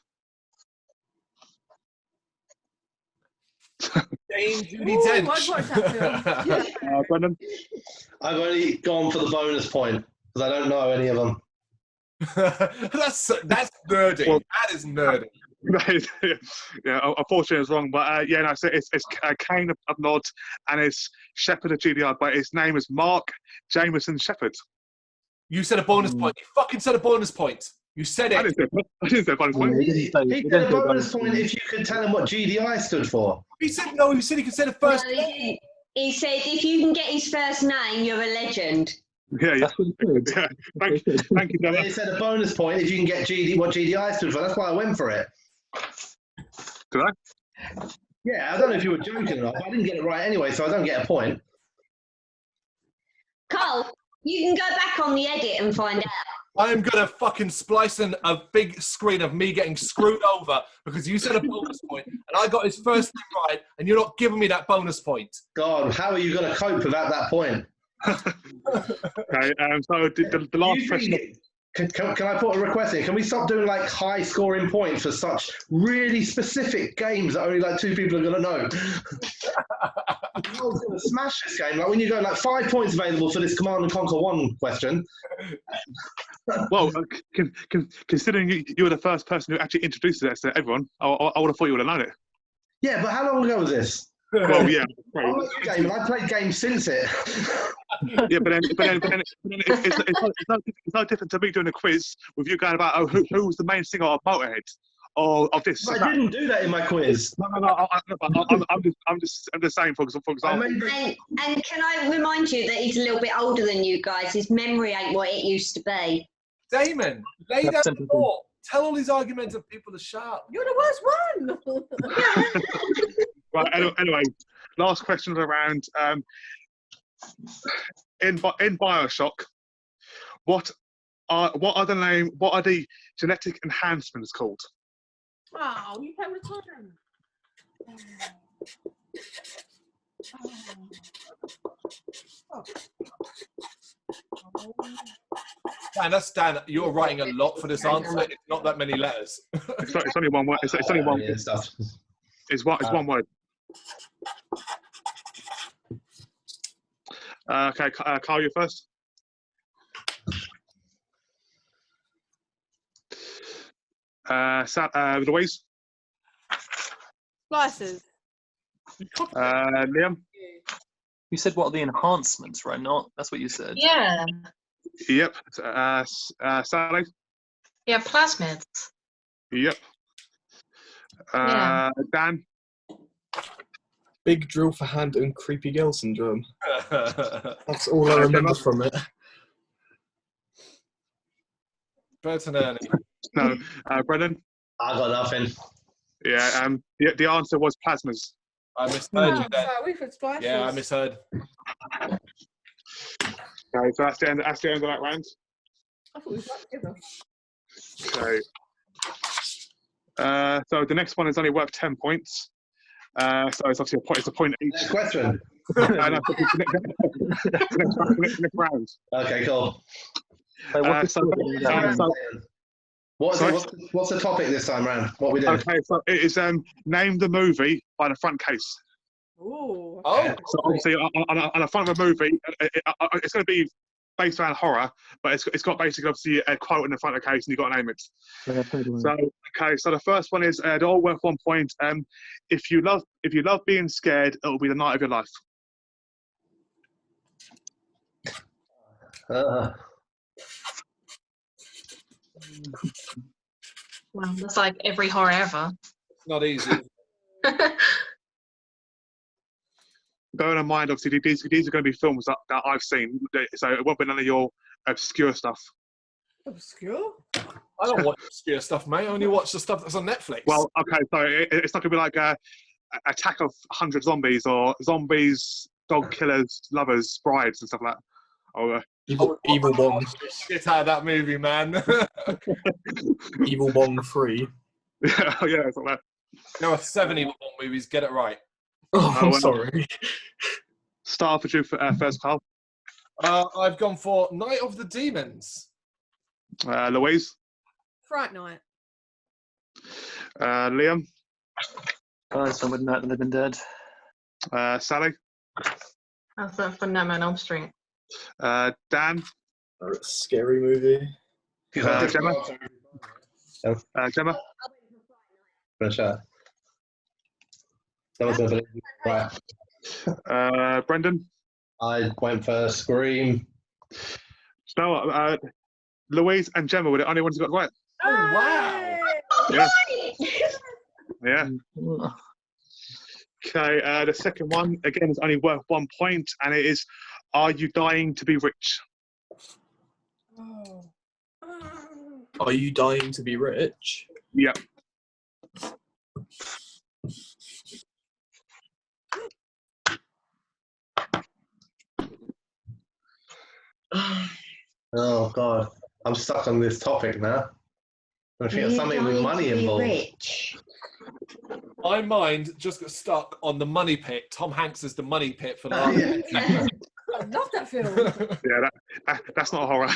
Dame Judi Ooh, Dench. I'd watch that film. Brendan. I've only gone for the bonus point because I don't know any of them. that's nerdy. Well- That is nerdy. Yeah, unfortunately, it's wrong. But yeah, no, so it's Kane of Nod, and it's Shepherd of GDR, but his name is Mark Jameson Shepherd. You said a bonus point. You fucking said a bonus point. You said I it. didn't say bonus point. He said a bonus point if you could tell him what GDI stood for. He said no. He said he could say the first. No, he said, if you can get his first name, you're a legend. Yeah. That's what he said. Yeah. Thank you, Gemma. He said a bonus point if you can get what GDI stood for. That's why I went for it. Did I? Yeah, I don't know if you were joking or not, but I didn't get it right anyway, so I don't get a point. Carl, you can go back on the edit and find out. I'm gonna fucking splice in a big screen of me getting screwed over because you said a bonus point and I got his first name right, and you're not giving me that bonus point. God, how are you going to cope without that point? Okay. So the last question. Can I put a request in? Can we stop doing like high scoring points for such really specific games that only like 2 people are going to know? I was going to smash this game. Like when you go like 5 points available for this Command and Conquer 1 question. Well, considering you were the first person who actually introduced it to everyone, I would have thought you would have known it. Yeah, but how long ago was this? Well, yeah. I like the game, and I played games since it. Yeah, but then it's no different to me doing a quiz with you going about who was the main singer of Motorhead or of this. But I didn't do that in my quiz. No. I'm just saying, for example. And can I remind you that he's a little bit older than you guys? His memory ain't what it used to be. Damon, lay down the law. Tell all these argumentative people to shut up. You're the worst one. Right. Anyway, last question around. In BioShock, what are the genetic enhancements called? Oh, you came with time. Dan, you're writing a lot for this answer. It's not that many letters. It's only one word. It's only one. Yeah, stuff. It's one word. Okay, Carl, you first. Louise. Slices. Liam. You said what are the enhancements, right? Not that's what you said. Yeah. Yep. Sally. Yeah, plasmids. Yep. Yeah. Dan. Big drill for hand and creepy girl syndrome. That's all I remember from it. Burton Ernie. No. Brendan. I got nothing. Yeah. The answer was plasmas. I misheard you then. We put slices. Yeah, I misheard. Okay, so that's the end of that round. I thought we got together. Okay. So the next one is only worth 10 points. So it's obviously a point. It's a point each. Next question. Next round. Okay, cool. So What's the topic this time round? What we doing? Okay, so it is name the movie by the front case. Ooh. Oh, So obviously on the front of a movie, it's going to be based around horror, but it's got basically obviously a quote in the front of the case, and you've got to name it. So okay, so the first one is they're all worth 1 point. If you love being scared, it will be the night of your life. Well, that's like every horror ever. it's not easy. Bearing in mind, obviously, these are going to be films that I've seen, so it won't be none of your obscure stuff. Obscure? I don't watch obscure stuff, mate. I only watch the stuff that's on Netflix. Well, okay, so it's not going to be like Attack of 100 Zombies or Zombies, Dog Killers, Lovers, Brides, and stuff like that. Or Evil Bong. Shit out of that movie, man. Evil Bong 3. Yeah, it's like that. There are 7 Evil Bong movies. Get it right. Oh, I'm well. sorry. Start for you first, Carl. I've gone for Night of the Demons. Louise. Fright Night. Liam. Guys, I'm with Night of the Living Dead. Sally. I thought for Nightmare on Elm Street. Dan. Scary movie. Gemma. Gemma. For a shot. Someone's going to believe you. Right. Brendan. I went for Scream. No, Louise and Gemma were the only ones who got it right. Oh, wow. Yeah. Okay, the second one, again, is only worth 1 point, and it is, are you dying to be rich? Are you dying to be rich? Yeah. Oh, God. I'm stuck on this topic now. I think of something with money involved. Rich. My mind just got stuck on the Money Pit. Tom Hanks is the Money Pit for the Yeah. I love that film. Yeah, that's not a horror.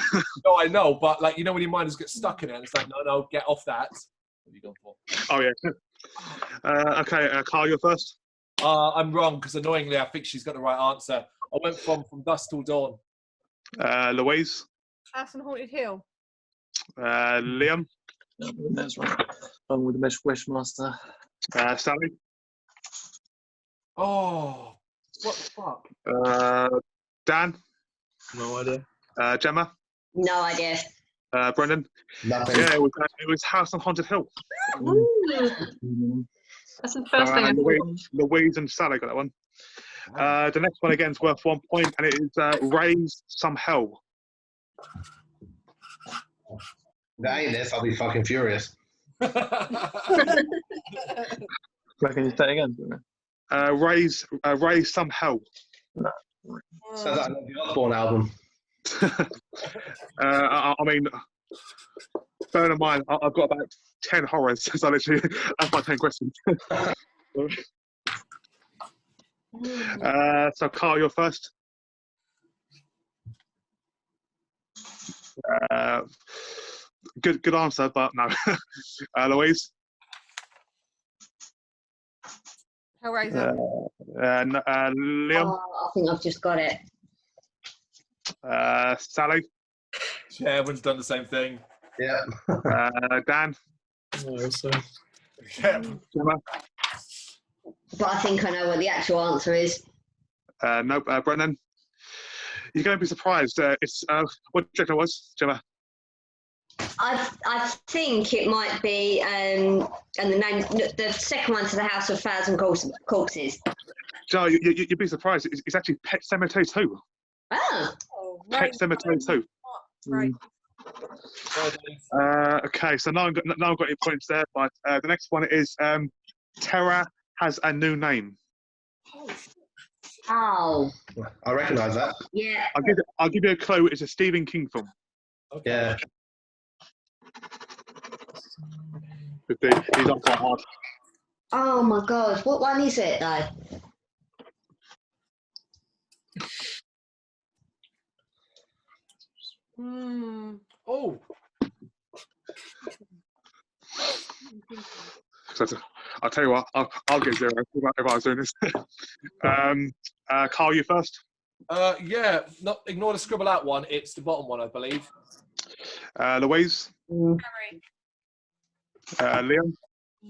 No, I know, but like when your mind just gets stuck in it, and it's like, no, get off that. What have you gone for? Oh, yeah. Okay, Carl, you're first. I'm wrong because annoyingly, I think she's got the right answer. I went from Dusk Till Dawn. Louise. House on Haunted Hill. Liam. That's right. I'm with the Wishmaster. Sally. Oh, what the fuck? Dan. No idea. Gemma. No idea. Brendan. Nothing. Yeah, it was House on Haunted Hill. That's the first thing I thought. Louise and Sally got that one. The next one again is worth 1 point, and it is Raise Some Hell. That ain't this. I'll be fucking furious. Can you say it again? Raise Some Hell. Sounds like the Osborne album. I mean, bear in mind, I've got about 10 horrors, so literally, that's my 10 questions. So, Carl, you're first. Good answer, but no. Louise. Hellraiser. Liam. Oh, I think I've just got it. Sally. Yeah, everyone's done the same thing. Yeah. Dan. No, so. Yeah. Gemma. But I think I know what the actual answer is. Nope. Brendan. You're going to be surprised. It's what do you reckon it was, Gemma? I think it might be, and the second one to the House of Thousand Corpses. Joe, you'd be surprised. It's actually Pet Sematary 2. Ah. Pet Sematary 2. Right. Okay, so now I've got your points there, but the next one is Terror Has a New Name. Oh. I recognise that. Yeah. I'll give you a clue. It's a Stephen King film. Okay. Yeah. He's on quite hard. Oh my God. What one is it though? Oh. I'll tell you what. I'll get 0 if I was doing this. Carl, you first. Yeah. Not ignore the scribble out one. It's the bottom one, I believe. Louise. Liam.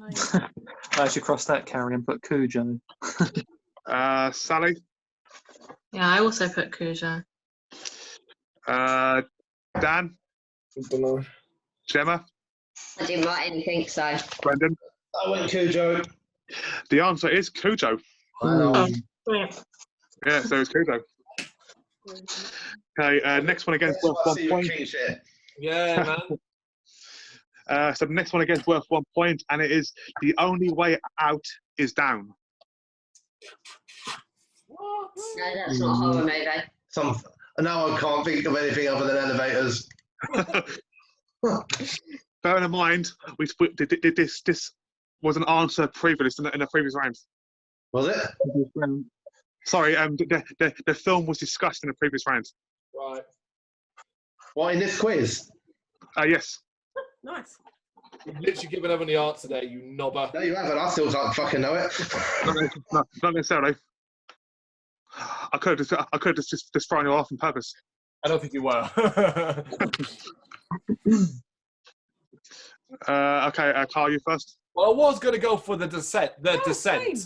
I actually crossed that Carrie and put Cujo. Sally. Yeah, I also put Cujo. Dan. I don't know. Gemma. I didn't write anything, so. Brendan. I went Cujo. The answer is Cujo. Wow. Yeah, so it's Cujo. Okay, next one again is worth 1 point. Yeah, man. So the next one again is worth 1 point, and it is The Only Way Out is Down. What? No, that's not a horror movie. And now I can't think of anything other than elevators. Bearing in mind, this was an answer previously in the previous round. Was it? Sorry, the film was discussed in the previous round. Right. What, in this quiz? Yes. Nice. You've literally given everyone the answer there, you knobber. No, you haven't. I still can't fucking know it. No, not necessarily. I could have just thrown you off on purpose. I don't think you were. Okay, Carl, you first. Well, I was going to go for the descent, same.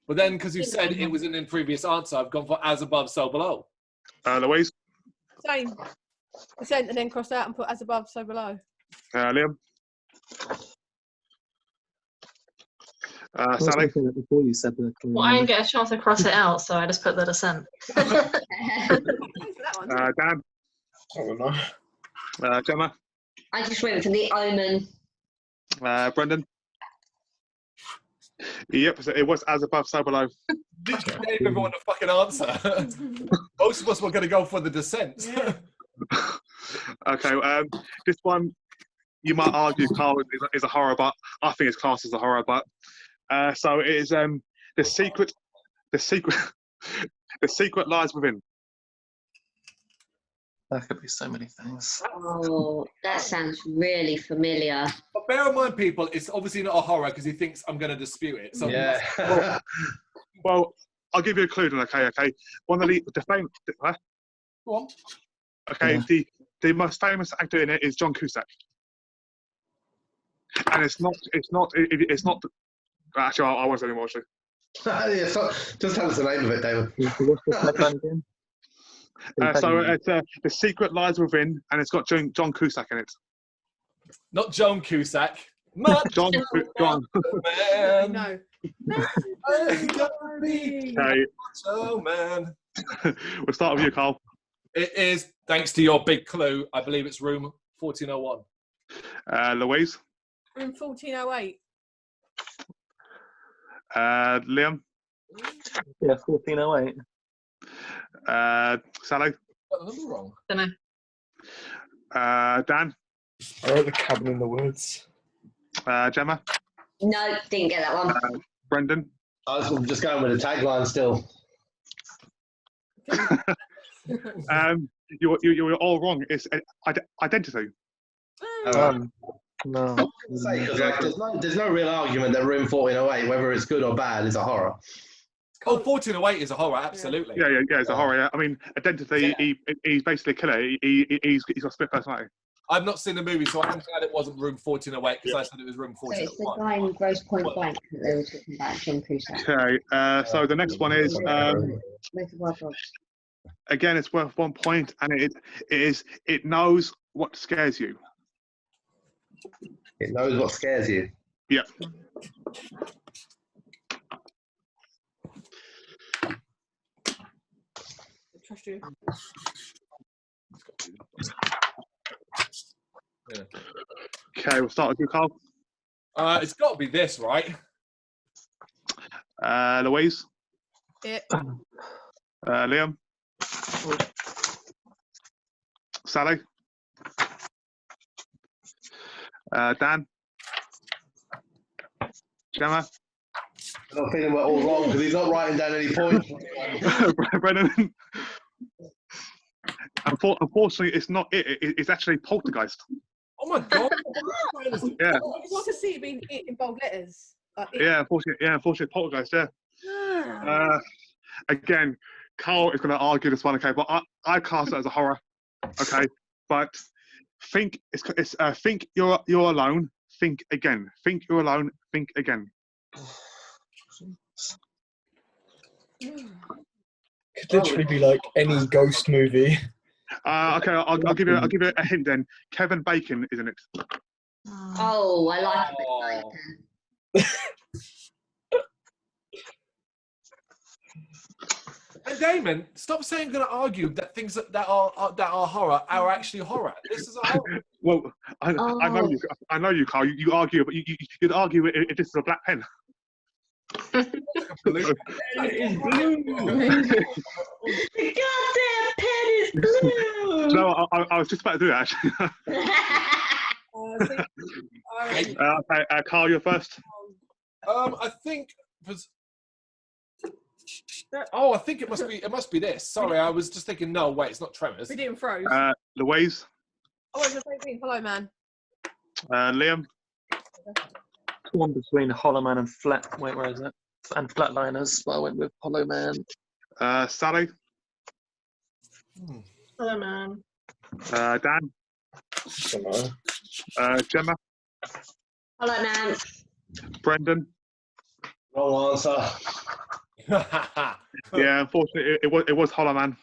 but then because you said it was in the previous answer, I've gone for as above, so below. Louise. Same. Descent and then cross out and put as above, so below. Liam. I was Sally. thinking that before you said the clue. Well, I didn't get a chance to cross it out, so I just put the descent. That one. Dan. I don't know. Gemma. I just went for the Omen. Brendan. Yep, so it was as above, so below. Literally gave everyone a fucking answer. Most of us were going to go for the descent. Yeah. Okay, this one you might argue, Carl, is a horror, but I think it's classed as a horror. But so it is the secret. The secret lies within. That could be so many things. Oh, that sounds really familiar. But bear in mind, people, it's obviously not a horror because he thinks I'm going to dispute it. So Yeah. Well, I'll give you a clue then. Okay. One of the famous. Go on. Okay, Yeah. the most famous actor in it is John Cusack, and it's not. Actually, I won't say anymore. Actually. Yeah, so, just tell us the name of it, David. What's the headline again? So it's The Secret Lies Within, and it's got John Cusack in it. Not Joan Cusack. Not John. man. No. I gotta be Okay, macho man. we'll start with you, Carl. It is, thanks to your big clue, I believe it's room 1401. Louise. Room 1408. Liam. Yeah, 1408. Sally. Got the number wrong. Dunno. Dan. I wrote the cabin in the woods. Gemma. No, didn't get that one. Brendan. I was just going with the tagline still. You're all wrong. It's Identity. No. Say, 'cause, like, there's no real argument that Room 1408, whether it's good or bad, is a horror. Oh, 1408 is a horror, absolutely. Yeah, it's a horror. Yeah. I mean, Identity. Yeah. He's basically a killer. He's got a split personality. I've not seen the movie, so I'm glad it wasn't room 1408 because I said it was room So it's the 1401. guy in Gross Point Blank that they were talking about, John Cusack. Okay. So the next one is With the Wild Dogs. again. It's worth 1 point, and it knows what scares you. It knows what scares you. Yeah. Trust you. Yeah. Okay, we'll start with you, Carl. It's got to be this, right? Louise. It. Liam. Sally. Dan. Gemma. I'm feeling we're all wrong because he's not writing down any points. Brennan. Unfortunately, it's not it. It's actually Poltergeist. Oh my god. Yeah. I want to see it being it in bold letters. Yeah, unfortunately, Poltergeist. Yeah. Again, Carl is going to argue this one. Okay, but I cast it as a horror. Okay, but think think you're alone. Think again. Think you're alone. Think again. Could literally be like any ghost movie. Okay, I'll give you a hint then. Kevin Bacon is in it. Oh, I like a bit like that. And Damon, stop saying you're going to argue that things that are horror are actually horror. This is a horror. Well, I know you, Carl. You argue, but you'd argue if this is a black pen. Blue. The goddamn pen is blue. No, I was just about to do that actually. Okay, Carl, you're first. I think was. Oh, I think it must be this. Sorry, I was just thinking. No, wait, it's not Tremors. We didn't froze. Louise. Oh, it's the same thing. Hello, man. Liam. One between Hollow Man and where is it? And Flatliners. But I went with Hollow Man. Sally. Hello, man. Dan. Gemma. Hello, man. Brendan. Wrong answer. Yeah, unfortunately, it was Hollow Man.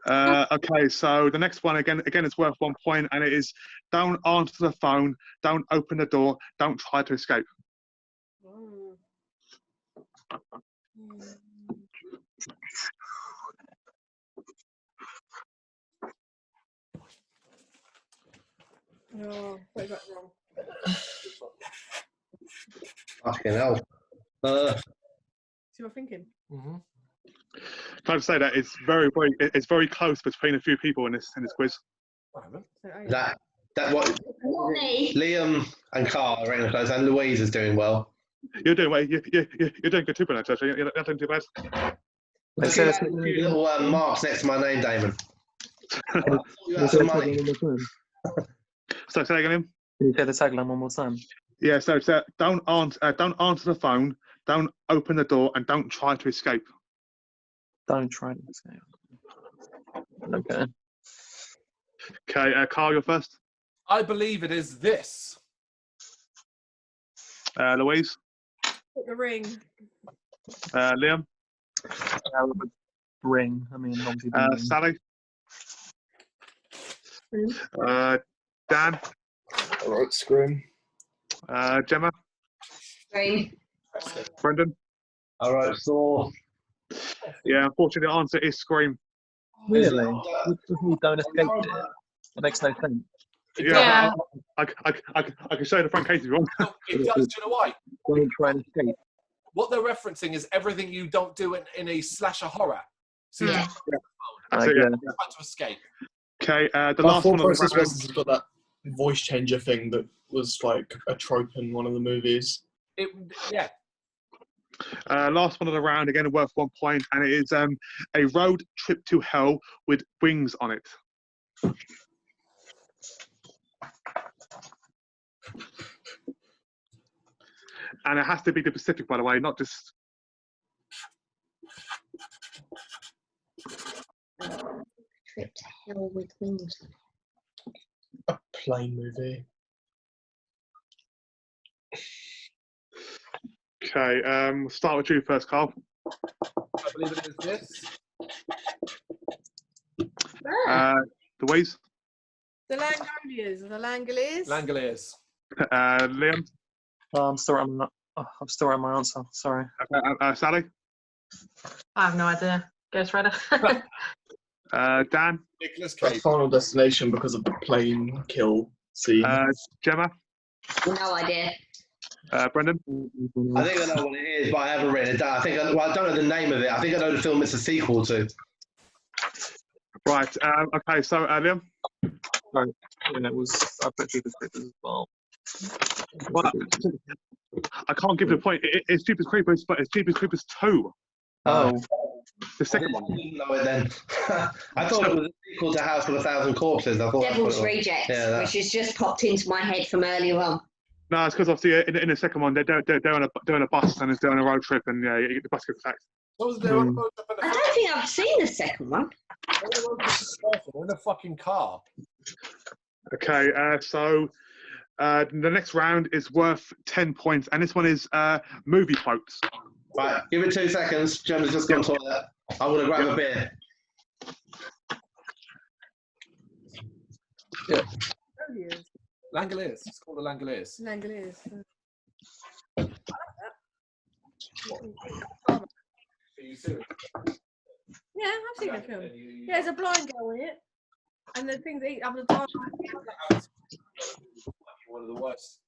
Okay, so the next one again is worth 1 point, and it is don't answer the phone, don't open the door, don't try to escape. Oh, I got wrong. Fucking hell. See what I'm thinking? Mm-hmm. Can I just say that it's very close between a few people in this quiz. That what Not me. Liam and Carl are really close, and Louise is doing well. You're doing well. You're doing good too, Bernard. Actually, you're not doing too bad. Look at that cute little marks next to my name, Damon. So say again, Liam. Can you say the tagline one more time? Yeah. So don't answer the phone, don't open the door, and don't try to escape. Don't try to escape. Okay. Okay, Carl, you're first. I believe it is this. Louise. Put the ring. Liam. Ring. I mean, obviously. Sally. Dan. I wrote Scream. Gemma. Green. Brendan. All right, so Yeah, unfortunately, the answer is Scream. Really? You don't escape it? That makes no sense. Yeah. I can show you the front case if you want. No, it does. Do you know why? Don't try and escape. What they're referencing is everything you don't do in a slasher horror. So That's Like, it, yeah. try to escape. Okay, the My last thought one of the process round. was he's got that voice changer thing that was like a trope in one of the movies. Yeah. Last one of the round, again worth 1 point, and it is a road trip to hell with wings on it. And it has to be the Pacific, by the way, not just. Trip to hell with wings. A plane movie. Okay, we'll start with you first, Carl. I believe it is this. Louise. The Langoliers. The Langoliers. Langoliers. Liam. I'm still writing my answer. Sorry. Sally. I have no idea. Ghost Rider. Dan. Nicholas Like Cage. Final Destination because of the plane kill scene. Gemma. No idea. Brendan. I think I know what it is, but I haven't written it down. I don't know the name of it. I think I know the film it's a sequel to. Right. Okay. So Liam. Sorry. Yeah, it was. I put Jeepers Creepers as well. Well, I can't give you a point. It's Jeepers Creepers, but it's Jeepers Creepers 2. Oh. The second one. I didn't know it then. I thought it was a sequel to House with 1,000 Corpses. I thought Devil's Rejects, which has just popped into my head from earlier on. No, it's because obviously in the second one they're doing a bus and it's doing a road trip and yeah, the bus gets attacked. What was there on the road trip in the I don't think I've seen the second one. in a fucking car. Okay, so the next round is worth 10 points, and this one is movie quotes. Right, give it 2 seconds. Gemma's just gone to the toilet. I'm going to grab a beer. Langoliers. It's called the Langoliers. Langoliers. Are you serious? Yeah, I've seen the film. Yeah, there's a blind girl in it. And the things they eat up the time. One of the worst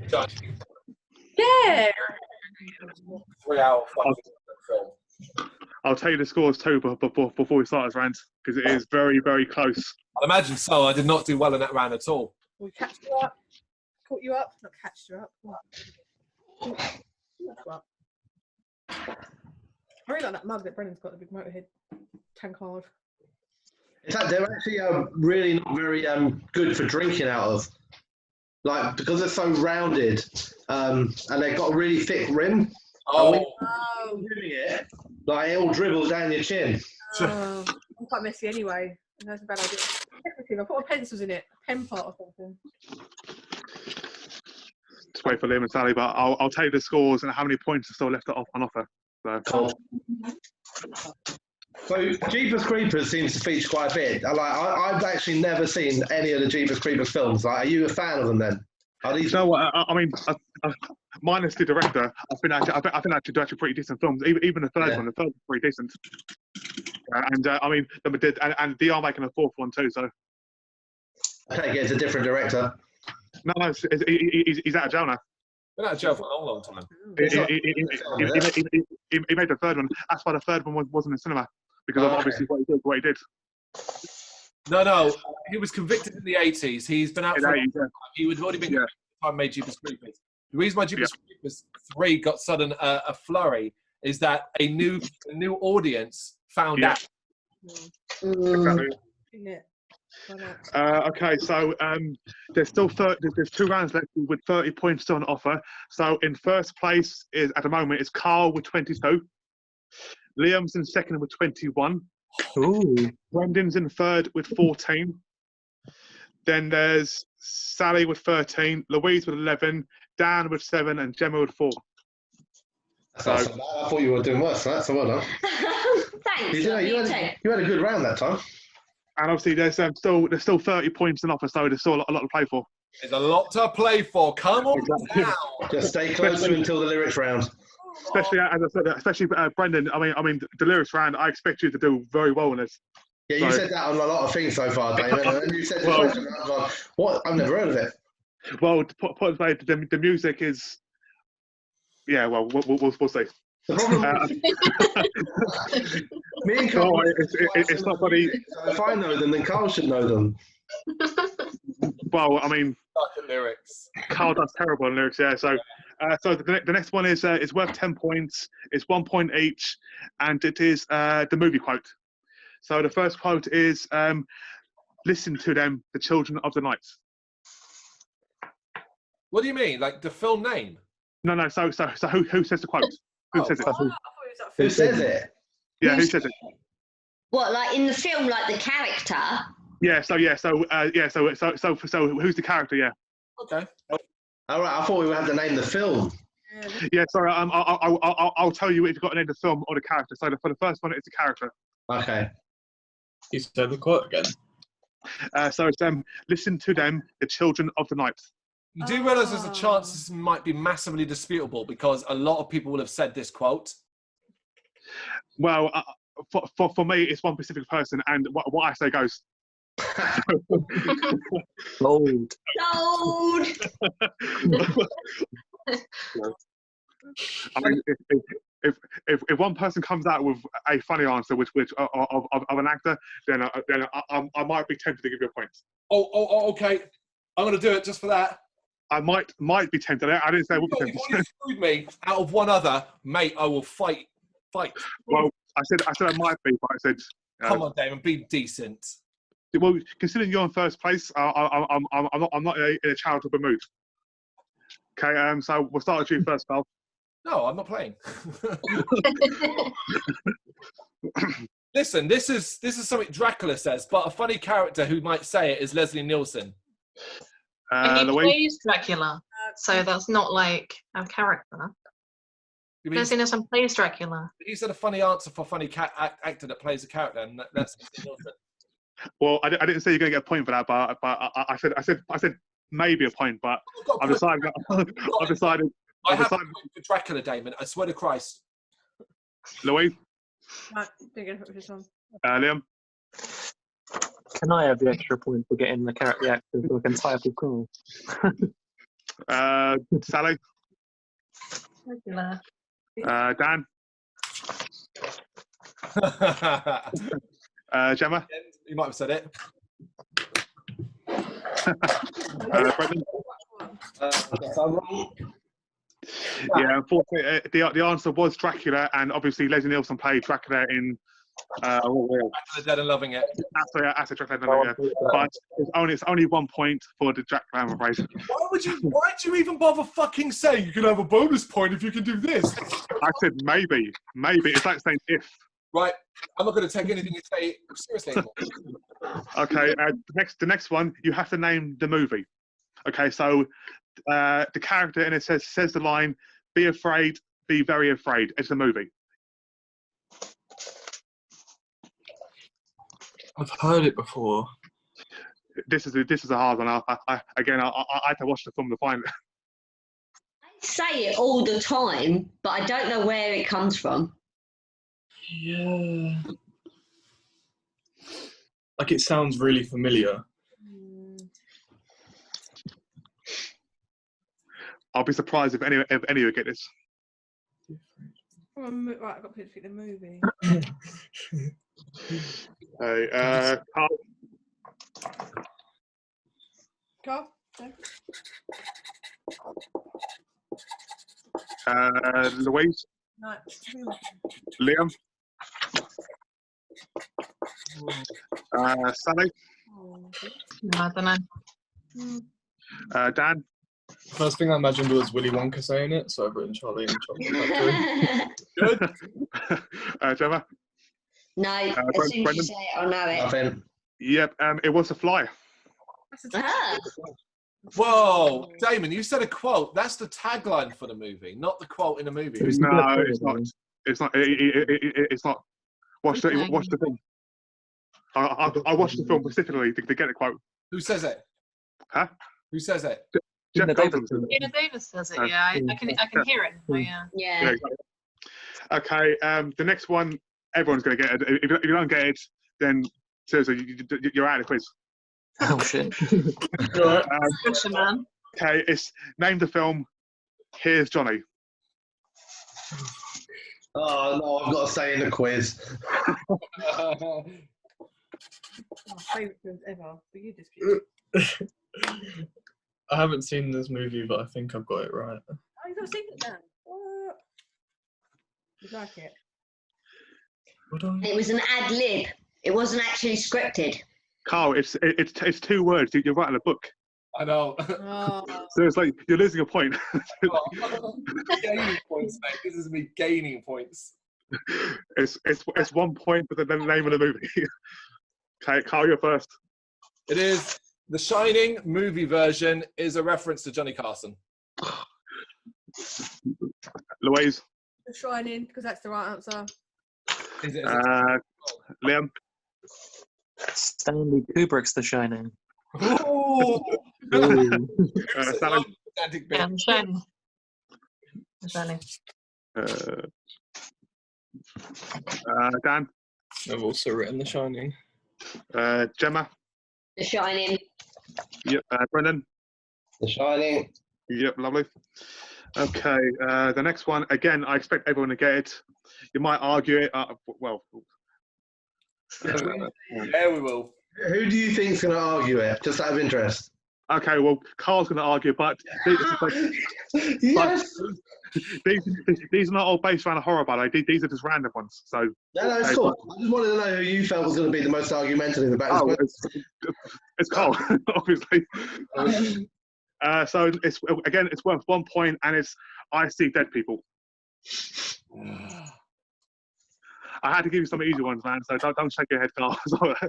Judge, Yeah. 3 hour fucking film. I'll tell you the scores too before we start this round, because it is very, very close. I'd imagine so. I did not do well in that round at all. We catched you up. Caught you up. Not catched you up. Caught you up. I really like that mug that Brendan's got, the big Motorhead tankard. In fact, they're actually really not very good for drinking out of. Like, because they're so rounded and they've got a really thick rim. Oh, Oh, Doing it, like it all dribbles down your chin. oh. I'm quite messy anyway. That's a bad idea. Everything. I put my pencils in it. A pen part or something. Just wait for Liam and Sally, but I'll tell you the scores and how many points are still left on offer. So. Cool. So Jeepers Creepers seems to feature quite a bit. I've actually never seen any of the Jeepers Creepers films. Like, are you a fan of them then? Are these? You know what? I mean, minus the director, I think actually do pretty decent films. Even the third one, the third was pretty decent. And I mean, and they are making a fourth one too. So. I take it it's a different director. No, he's out of jail now. been out of jail for a long, long time. He made the third one. That's why the third one wasn't in cinema, because of obviously what he did. No, he was convicted in the 80s. He's been out for he would already been convicted by the time he made Jeepers Creepers. The reason why Jeepers Creepers 3 got sudden a flurry is that a new audience found out. Exactly. Okay, so there's still there's 2 rounds left with 30 points still on offer. So in first place is at the moment is Carl with 22. Liam's in second with 21. Ooh. Brendan's in third with 14. Then there's Sally with 13, Louise with 11, Dan with 7, and Gemma with 4. So, I thought you were doing worse than that, so well done. Thanks. You had a good round that time. And obviously there's still 30 points on offer, so there's still a lot to play for. There's a lot to play for. Come on down. Just stay closer until the lyrics round. Especially, as I said, Brendan, I mean, the lyrics round, I expect you to do very well in this. Yeah, you said that on a lot of things so far, David. And you said the question, I was like, what? I've never heard of it. Well, to put it away, the music is, yeah, well, we'll see. The problem me and Carl, it's not funny. So if I know them, then Carl should know them. Well, I mean, Like the lyrics. Carl does terrible in lyrics, yeah. So, so the next one is worth 10 points. It's 1 point each, and it is the movie quote. So the first quote is, "Listen to them, the children of the night." What do you mean? Like the film name? No. So who says the quote? Who says it? Who says it? Yeah, who says it? What, like in the film, like the character? Yeah. So who's the character? Yeah. Okay. All right, I thought we would have to name the film. Yeah. Sorry. I'll tell you if you've got to name the film or the character. So for the first one, it's the character. Okay. You said the quote again. So it's listen to them, the children of the night. You do realise there's a chance this might be massively disputable because a lot of people will have said this quote. Well, for me, it's one specific person, and what I say goes. Gold. Sold. I mean, if one person comes out with a funny answer, which of an actor, then I might be tempted to give you a point. Oh, okay. I'm going to do it just for that. I might be tempted. I didn't say I would be tempted. If you screwed me out of one other, mate, I will fight. Well, I said I might be, but I said. Come on, Damon, be decent. Well, considering you're in first place, I'm not in a charitable mood. Okay, so we'll start with you first, Carl. No, I'm not playing. Listen, this is something Dracula says, but a funny character who might say it is Leslie Nielsen. And he plays Dracula, so that's not like a character. Leslie Nielsen plays Dracula. He said a funny answer for a funny actor that plays a character, and that's Leslie Nielsen. Well, I didn't say you're going to get a point for that, but I said maybe a point, but I've decided. I have a point for Dracula, Damon. I swear to Christ. Louise? Right, this one. Liam? Can I have the extra point for getting the actor so I can type a call? Sally? Regular. Dan? Gemma? You might have said it. Brendan? Yeah, unfortunately, the answer was Dracula, and obviously Leslie Nielsen played Dracula in Back to the Dead and Loving It. that's a Dracula. But it's only 1 point for the Dracula, I'm afraid. Why do you even bother fucking saying you can have a bonus point if you can do this? I said maybe. It's like saying if. Right, I'm not going to take anything you say seriously anymore. Okay, the next one, you have to name the movie. Okay, so the character in it says the line, "Be afraid, be very afraid." It's a movie. I've heard it before. This is a hard one. I had to watch the film to find it. I say it all the time, but I don't know where it comes from. Yeah. Like, it sounds really familiar. I'll be surprised if any of you get this. Right, I've got to pick the movie. Carl? Carl? Louise? No. Liam? Sally? No, I don't know. Dan? First thing I imagined was Willy Wonka saying it, so I've written Charlie and the Chocolate Factory. Good. Gemma? No, as soon as you say it, I'll know it. Nothing. Yep, it was The Fly. Whoa, Damon, you said a quote. That's the tagline for the movie, not the quote in the movie. No, it's not. It's not. Watch the film. I watched the film specifically to get the quote. Who says it? Huh? Who says it? Jeff Goldblum. Davis says it. Yeah, I can hear it. Yeah. Yeah. Exactly. Okay. The next one, everyone's going to get it. If you don't get it, then seriously, you're out of the quiz. Oh shit. Man. Okay, it's name the film. Here's Johnny. Oh no, I've got to say in the quiz. Favourite films ever, but you just I haven't seen this movie, but I think I've got it right. Oh, you've not seen it then? What? You like it? It was an ad lib. It wasn't actually scripted. Carl, it's 2 words. You're writing a book. I know. Oh. So it's like you're losing a point. Gaining points, mate. This is me gaining points. It's 1 point for the name of the movie. Okay, Carl, you're first. It is The Shining movie version is a reference to Johnny Carson. Louise. The Shining, because that's the right answer. Is it? Liam. Stanley Kubrick's The Shining. Oh! Sally. Yeah, Shining. Shining. Dan. I've also written The Shining. Gemma. The Shining. Yep. Brendan. The Shining. Yep. Lovely. Okay. The next one. Again, I expect everyone to get it. You might argue it. Well. Yeah, we will. Who do you think's going to argue it? Just out of interest. Okay. Well, Carl's going to argue, but Yes. these are not all based around a horror, by the way. These are just random ones. So. No, it's cool. I just wanted to know who you felt was going to be the most argumentative about this. It's Carl, obviously. So it's worth 1 point, and it's I See Dead People. I had to give you some easy ones, man. So don't shake your head, Carl.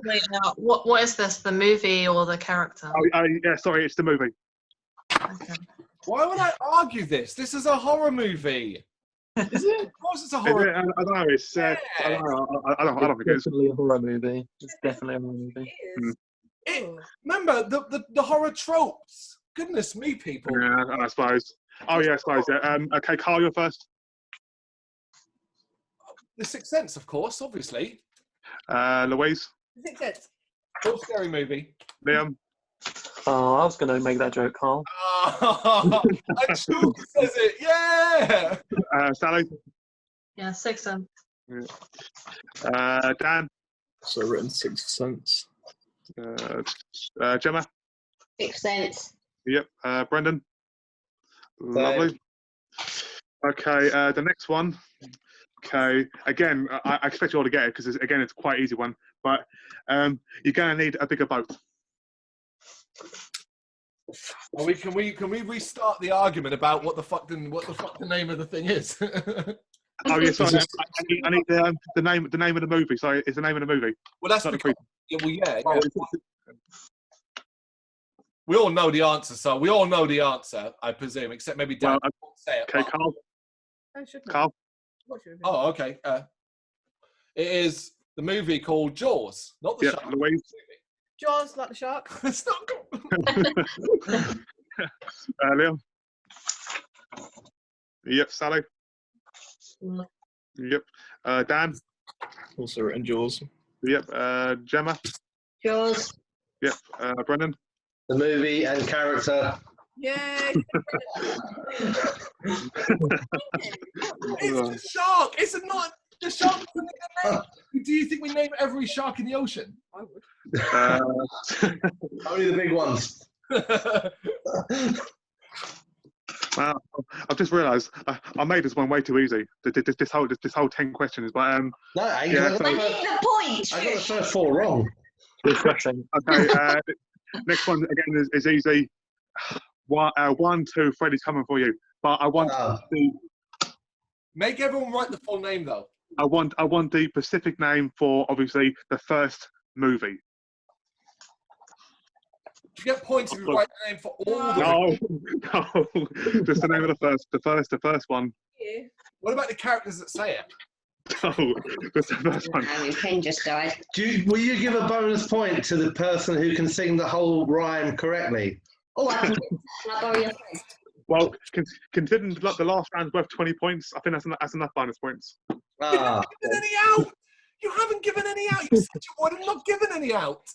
Wait, now, what is this? The movie or the character? Yeah, sorry, it's the movie. Okay. Why would I argue this? This is a horror movie. Is it? Of course it's a horror movie. I don't know. It's I don't think it's definitely a horror movie. It's definitely a horror movie. It is. Remember the horror tropes. Goodness me, people. Yeah, I suppose. Oh yeah, I suppose. Yeah. Okay, Carl, you're first. The Sixth Sense, of course, obviously. Louise. The Sixth Sense. Full scary movie. Liam. Oh, I was going to make that joke, Carl. Oh, and Chalk says it. Yeah. Sally. Yeah, Sixth Sense. Dan. So written Sixth Sense. Gemma. Sixth Sense. Yep. Brendan. Lovely. Okay. The next one. Okay. Again, I expect you all to get it because again, it's quite an easy one. But you're going to need a bigger boat. Can we restart the argument about what the fuck the name of the thing is? Oh yeah, sorry. I need the name of the movie. Sorry, it's the name of the movie. Well, that's not because, yeah. We all know the answer, so we all know the answer, I presume, except maybe Dan won't say it. Okay, Carl. Carl. Oh, okay. It is the movie called Jaws, not the shark. Louise. Jaws, like the shark. It's not good. Liam. Yep, Sally. Mm. Yep. Dan. Also written Jaws. Yep. Gemma. Jaws. Yep. Brendan. The movie and character. Yay! It's the shark. It's not the shark. Do you think we name every shark in the ocean? I would. Only the big ones. Wow, I've just realised I made this one way too easy. This whole 10 questions, but No, I yeah, got so- I need the point. I got the first 4 wrong. Refreshing. Okay, next one again is easy. 1, 2, Freddie's coming for you. But I want Make everyone write the full name though. I want the specific name for obviously the first movie. You get points if you write the name for all the. No, just the name of the first one. Yeah. What about the characters that say it? No, just the first one. Oh, your pen just died. Will you give a bonus point to the person who can sing the whole rhyme correctly? Oh, I can borrow your pen? Well, considering the last round's worth 20 points, I think that's enough bonus points. Ah, Given any out? You haven't given any out. You said you would have not given any out.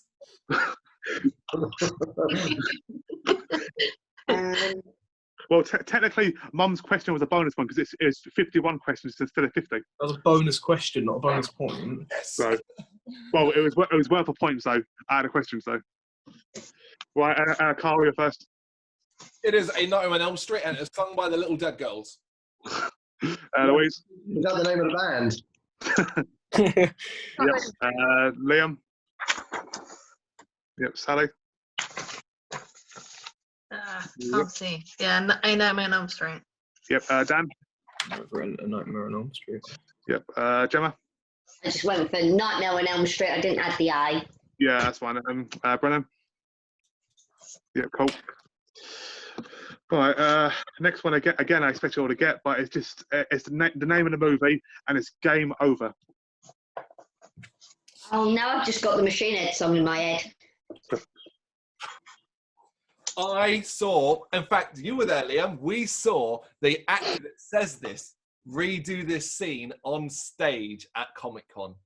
Well, technically, Mum's question was a bonus one because it's 51 questions instead of 50. That was a bonus question, not a bonus point. Yes. So, well, it was worth a point though. I had a question though. Right, Carl, you're first. It is A Nightmare on Elm Street, and it's sung by the Little Dead Girls. Louise. is that the name of the band? Yep. Liam. Yep. Sally. Can't see. Yeah, A Nightmare on Elm Street. Yep. Dan. Never A Nightmare on Elm Street. Yep. Gemma. I just went for Nightmare on Elm Street. I didn't add the I. Yeah, that's fine. Brennan. Yep. Cool. Right. Next one again. I expect you all to get, but it's just it's the name of the movie, and it's Game Over. Oh, now I've just got the Machine Head song in my head. I saw, in fact, you were there, Liam. We saw the actor that says this redo this scene on stage at Comic-Con. Do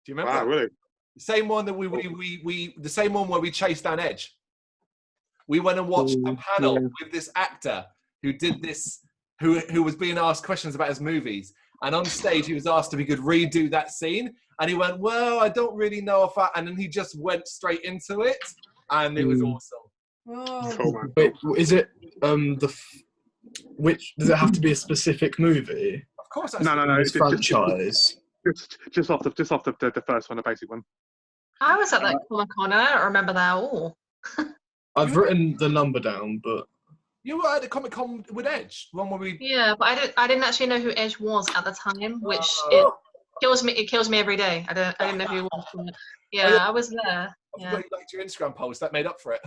you remember? Wow, that? really? The same one that the same one where we chased down Edge. We went and watched a panel with this actor who did this, who was being asked questions about his movies. And on stage, he was asked if he could redo that scene. And he went, well, I don't really know if I... And then he just went straight into it. And it was awesome. Oh. Cool, man. Wait, is it which does it have to be a specific movie? Of course. No. It's franchise. Just off the first one, the basic one. I was at that Comic-Con. I don't remember that at all. I've written the number down, but You were at the Comic-Con with Edge, the one where we... Yeah, but I didn't actually know who Edge was at the time, which it kills me. It kills me every day. I didn't know who he was. Yeah, I was there. I forgot you liked your Instagram post. That made up for it.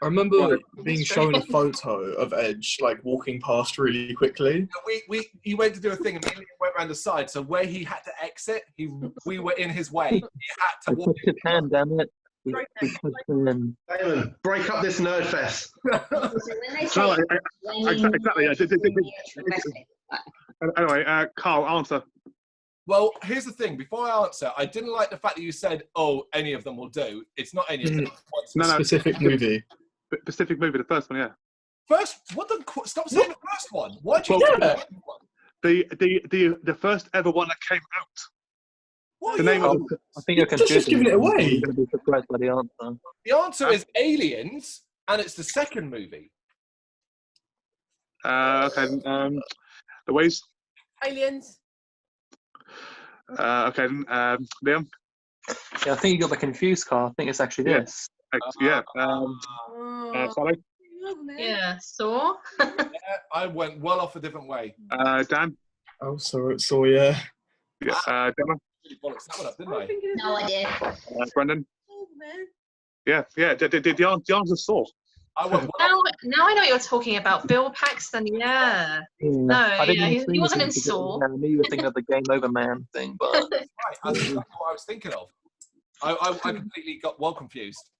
I remember being shown a photo of Edge like walking past really quickly. He went to do a thing and we went around the side. So where he had to exit, we were in his way. He had to walk. Damn it. Damon, break up this nerd fest. Exactly. Anyway, Carl, answer. Well, here's the thing. Before I answer, I didn't like the fact that you said, "Oh, any of them will do." It's not any of them. No, Specific movie. Specific movie, the first one, yeah. First, stop saying the first one. Why'd you? Yeah. The first ever one that came out. What The are name you- of I think you're Just confusing. giving it away. You're going to be surprised by the answer. The answer is Aliens, and it's the second movie. okay. Louise. Aliens. Okay. Liam. Yeah, I think you got the confused, Carl. I think it's actually Yeah. this. Yeah. Oh, Sally. Yeah, Saw. Yeah, I went well off a different way. Dan. Oh, so yeah. Yeah. Gemma. Really bollocks that one up, didn't I'm I? thinking No idea. Brendan. Oh, man. Yeah. The answer Saw. I went well off. Now I know what you're talking about. Bill Paxton, yeah. No, I didn't yeah, even he think wasn't in of it. Saw. I knew you were thinking of the Game Over Man thing, but Right, that's exactly what I was thinking of. I completely got well confused.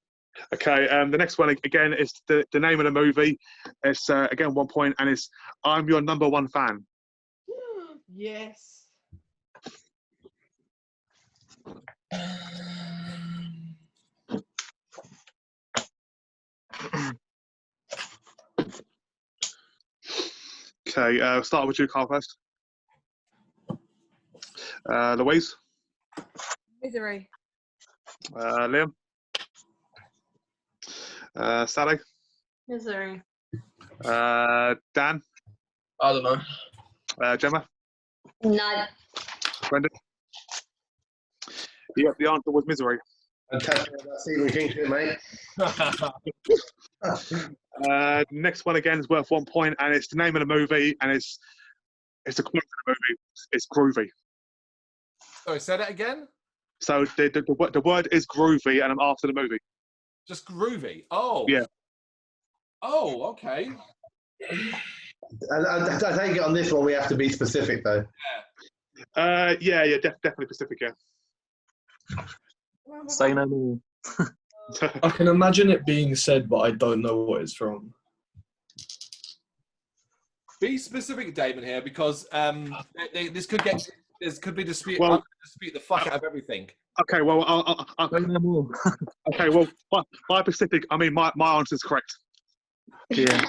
Okay. The next one again is the name of the movie. It's again 1 point, and it's I'm Your Number One Fan. Yes. Okay. We'll start with you, Carl, first. Louise. Misery. Liam. Sally. Misery. Dan. I don't know. Gemma. No. Brendan. Yeah, the answer was Misery. Fantastic. That's Stephen King shit, mate. Next one again is worth 1 point, and it's the name of the movie, and it's a quote of the movie. It's groovy. Sorry, say that again. So the word is groovy, and I'm after the movie. Just groovy. Oh. Yeah. Oh, okay. I take it on this one we have to be specific though. Yeah, definitely Pacific. Yeah. say no more. I can imagine it being said, but I don't know what it's from. Be specific, Damon, here, because this could be dispute. Well- I'm gonna dispute the fuck out of everything. Okay, well, Say no more. okay, well, by Pacific, I mean my answer is correct. Yeah.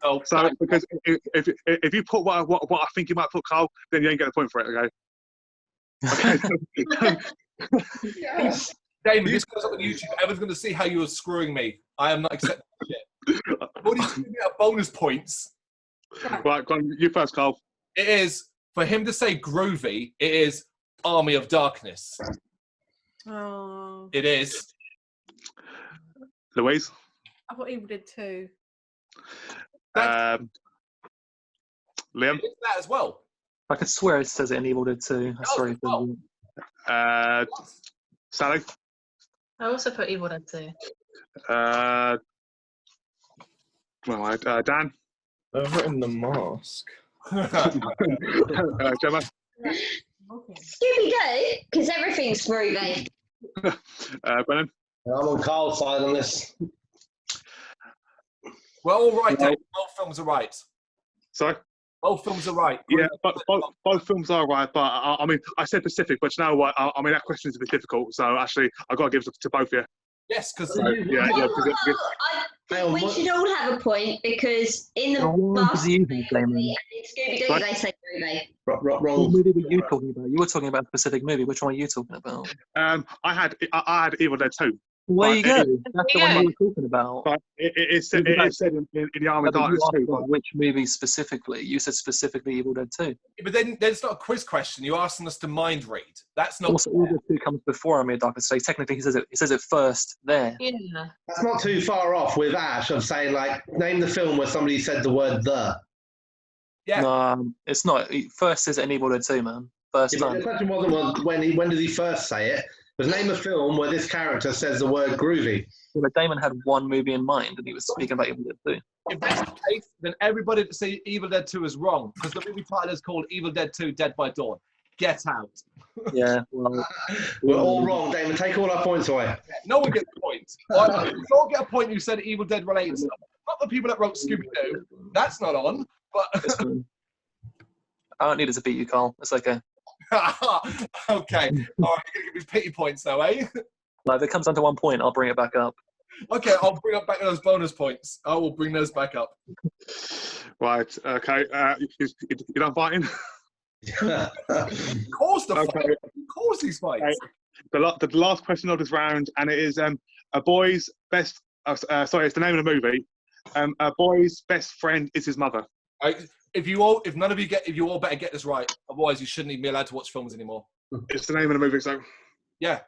Oh, So because if you put what I think you might put, Carl, then you ain't get a point for it. Okay. Okay. Damon, this goes up on YouTube. Everyone's going to see how you are screwing me. I am not accepting shit. What do you give me out bonus points? Right, go on, you first, Carl. It is, for him to say groovy, it is Army of Darkness. Oh, It is. Louise. I thought Evil Dead 2. Liam. It is that as well. I could swear it says it in Evil Dead 2. Oh, Sorry. oh. Sally. I also put Evil Dead 2. Dan. I've written The Mask. Gemma. Scooby-Doo, because everything's groovy. Brennan. I'm on Carl's side on this. Well, all right, Damon. Both films are right. Sorry. Both films are right. Yeah, but both films are right, but I mean, I said Pacific, but you know what? I mean, that question is a bit difficult, so actually, I've got to give it to both of you. Yes, because Yeah, I think we should all have a point because in the last you, movie, Damon? in Scooby-Doo, they say groovy. What Wrong. movie were you talking about? You were talking about a specific movie. Which one are you talking about? I had Evil Dead 2. There you go. Right, That's the one you were talking about. But it is said in the Army of But you Darkness asked 2. about which movie specifically? You said specifically Evil Dead 2. but then it's not a quiz question. You're asking us to mind read. That's not. Also, Evil Dead 2 comes before Army of Darkness, so technically he says it first there. Yeah. That's not too far off with Ash of saying like name the film where somebody said the word the. Yeah. No, it's not. First is in Evil Dead 2, man. First Yeah, the time. question wasn't when did he first say it? It was name a film where this character says the word groovy. Yeah, but Damon had one movie in mind, and he was speaking about Evil Dead 2. If that's the case, then everybody that say Evil Dead 2 is wrong because the movie title is called Evil Dead 2: Dead by Dawn. Get out. Yeah, well, We're all wrong, Damon. Take all our points away. No one gets a point. You all get a point. You said Evil Dead related stuff. Not the people that wrote Scooby Doo. That's not on. But it's fine. I don't need it to beat you, Carl. It's okay. Okay. All right, you're going to give me pity points now, eh? Like, if it comes down to 1 point, I'll bring it back up. Okay, I'll bring up back those bonus points. I will bring those back up. Right. Okay. You done fighting? Of course the Okay. fight. Of course he's fighting. Okay. The last question of this round, and it is a boy's best. Sorry, it's the name of the movie. A boy's best friend is his mother. If you all better get this right. Otherwise, you shouldn't even be allowed to watch films anymore. It's the name of the movie. So Yeah.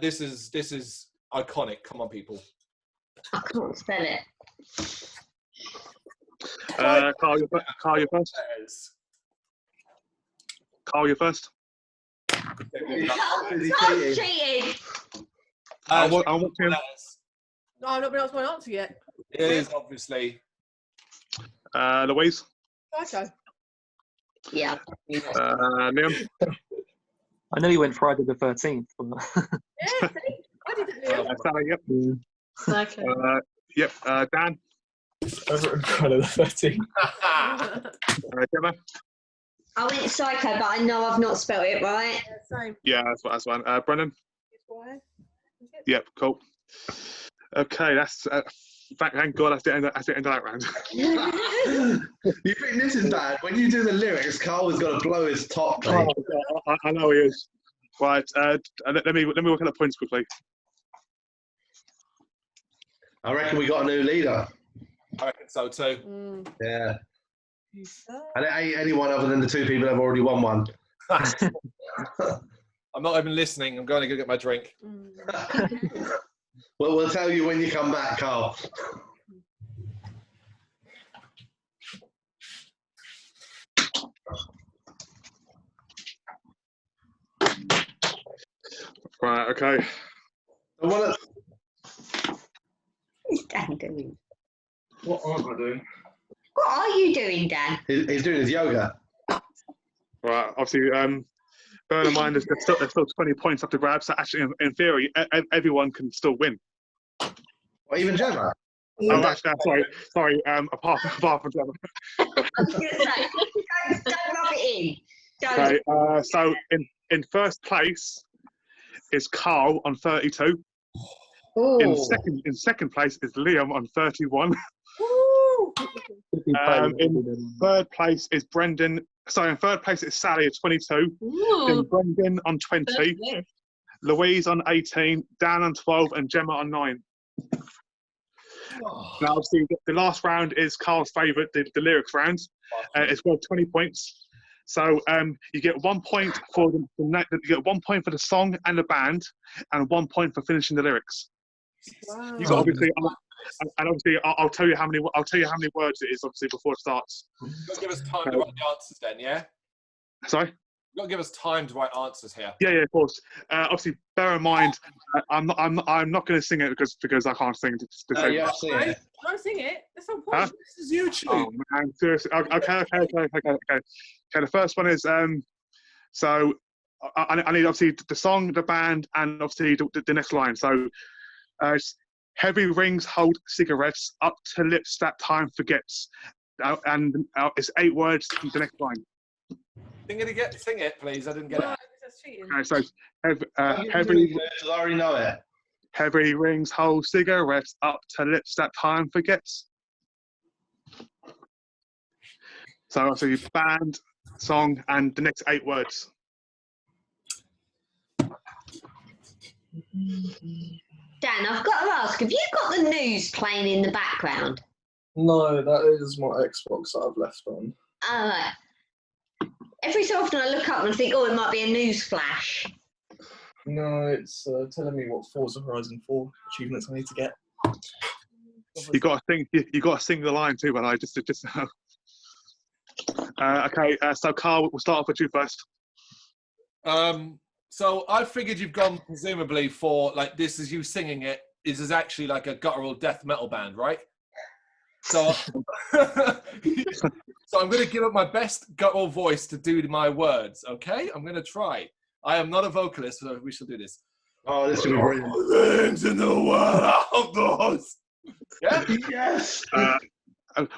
This is iconic. Come on, people. I can't spell it. Carl, you're first. Carl, you're first. Carl's cheated. I want him. No, I've not been asked my answer yet. It is obviously. Louise. Psycho. Yeah. Liam. I know you went Friday the 13th. But... Yeah, see? I didn't know. Sally, yep. Okay. Yep. Dan. Friday the 13th. Gemma. I went Psycho, but I know I've not spelled it right. Same. Yeah, that's fine. Brendan. Why? Yep. Cool. Okay, that's. Thank God that's the end of that round. You think this is bad? When you do the lyrics, Carl has got to blow his top. Mate. I know he is. Right. Let me work at the points quickly. I reckon we got a new leader. I reckon so too. Yeah. And it ain't anyone other than the two people that have already won one. I'm not even listening. I'm going to go get my drink. Well, we'll tell you when you come back, Carl. Right. Okay. What's Dan doing? What aren't I doing? What are you doing, Dan? He's doing his yoga. Right. Obviously, bear in mind there's still 20 points up to grab. So actually, in theory, everyone can still win. Or even Gemma. Oh, actually, sorry. Apart from Gemma. I was going to say, don't rub it in. Don't. Okay. So in first place is Carl on 32. Ooh. In second place is Liam on 31. In third place is Brendan. Sorry, in third place is Sally at 22. Then Brendan on 20. Louise on 18. Dan on 12, and Gemma on 9. Now, obviously, the last round is Carl's favourite, the lyrics round. It's worth 20 points. So you get 1 point for you get 1 point for the song and the band, and 1 point for finishing the lyrics. Wow. You got obviously, and obviously, I'll tell you how many words it is obviously before it starts. You've got to give us time to write the answers then, yeah? Sorry. You've got to give us time to write answers here. Yeah, of course. Obviously, bear in mind, I'm not going to sing it because I can't sing. Yeah, sing it. Don't sing it. That's no point. Huh? This is YouTube. Oh man, seriously. Okay. The first one is so I need obviously the song, the band, and obviously the next line. So it's heavy rings hold cigarettes up to lips that time forgets, and it's 8 words. The next line. Sing it again. Sing it, please. I didn't get it. That's cheating. Okay, so heavy. I already know it. Heavy rings hold cigarettes up to lips that time forgets. So obviously band, song, and the next 8 words. Dan, I've got to ask, have you got the news playing in the background? No, that is my Xbox that I've left on. Every so often I look up and I think, oh, it might be a news flash. No, it's telling me what Forza Horizon 4 achievements I need to get. You got to sing. You got to sing the line too, but I just. Okay, so Carl, we'll start off with you first. So I figured you've gone presumably for like this is you singing it. This is actually like a guttural death metal band, right? So, so I'm going to give it my best guttural voice to do my words. Okay, I'm going to try. I am not a vocalist, so we shall do this. Oh, this will be brilliant. Things in the world outdoors. Yeah. Yes.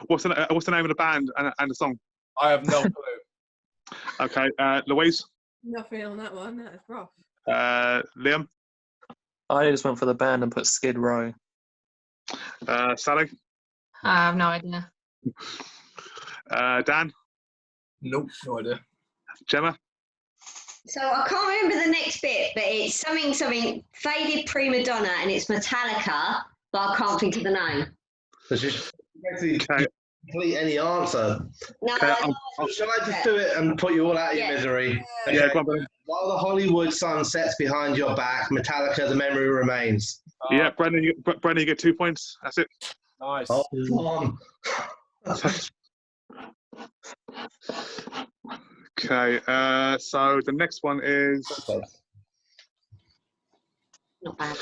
What's the name of the band and the song? I have no clue. Okay, Louise, Nothing on that one. That is rough. Liam, I just went for the band and put Skid Row. Sally, I have no idea. Dan, Nope, no idea. Gemma. So I can't remember the next bit, but it's something faded prima donna, and it's Metallica, but I can't think of the name. So just basically Okay. complete any answer. No, Okay, Shall I just do it and put you all out of your Yeah. misery? Yeah, go on, Brendan. While the Hollywood sun sets behind your back, Metallica, the memory remains. Yeah, Brendan, you get 2 points. That's it. Nice. Oh, come on. Okay, so the next one is. not bad.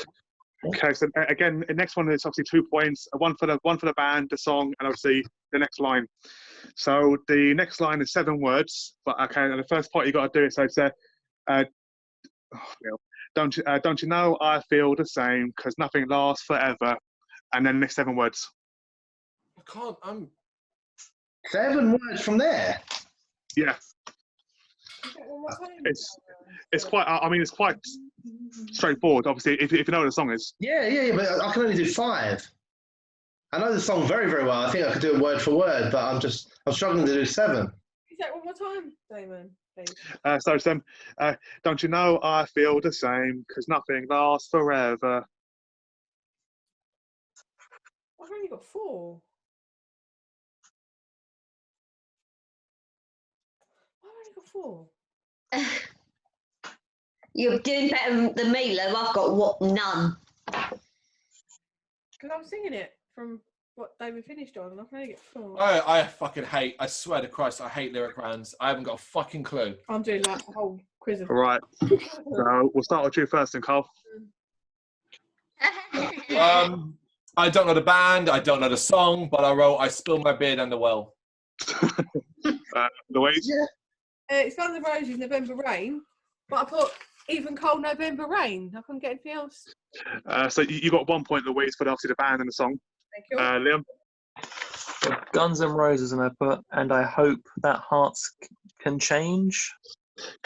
Okay, so again, the next one is obviously 2 points. One for the band, the song, and obviously the next line. So the next line is 7 words, but okay, and the first part you got to do it. So it's don't you know I feel the same because nothing lasts forever, and then the next 7 words. I can't. 7 words from there. Yeah, One more time. it's quite. I mean, it's quite straightforward. Obviously, if you know what the song is. Yeah, but I can only do 5. I know the song very, very well. I think I could do it word for word, but I'm struggling to do 7. Is that one more time, Damon? Please. So it's don't you know I feel the same because nothing lasts forever. I've only got 4. I've only got 4. You're doing better than me, Lo. I've got none. Because I'm singing it from what David finished on, and I've only got 4. I fucking hate. I swear to Christ, I hate lyric rounds. I haven't got a fucking clue. I'm doing like a whole quiz of. All right. So we'll start with you first, then, Carl. I don't know the band. I don't know the song, but I wrote "I spilled my beard on the well." Louise. It's Guns N' Roses, November Rain, but I put Even Cold November Rain. I couldn't get anything else. So you got 1 point, Louise, for obviously the band and the song. Thank you. Liam. Guns N' Roses, and I put, and I hope that hearts can change.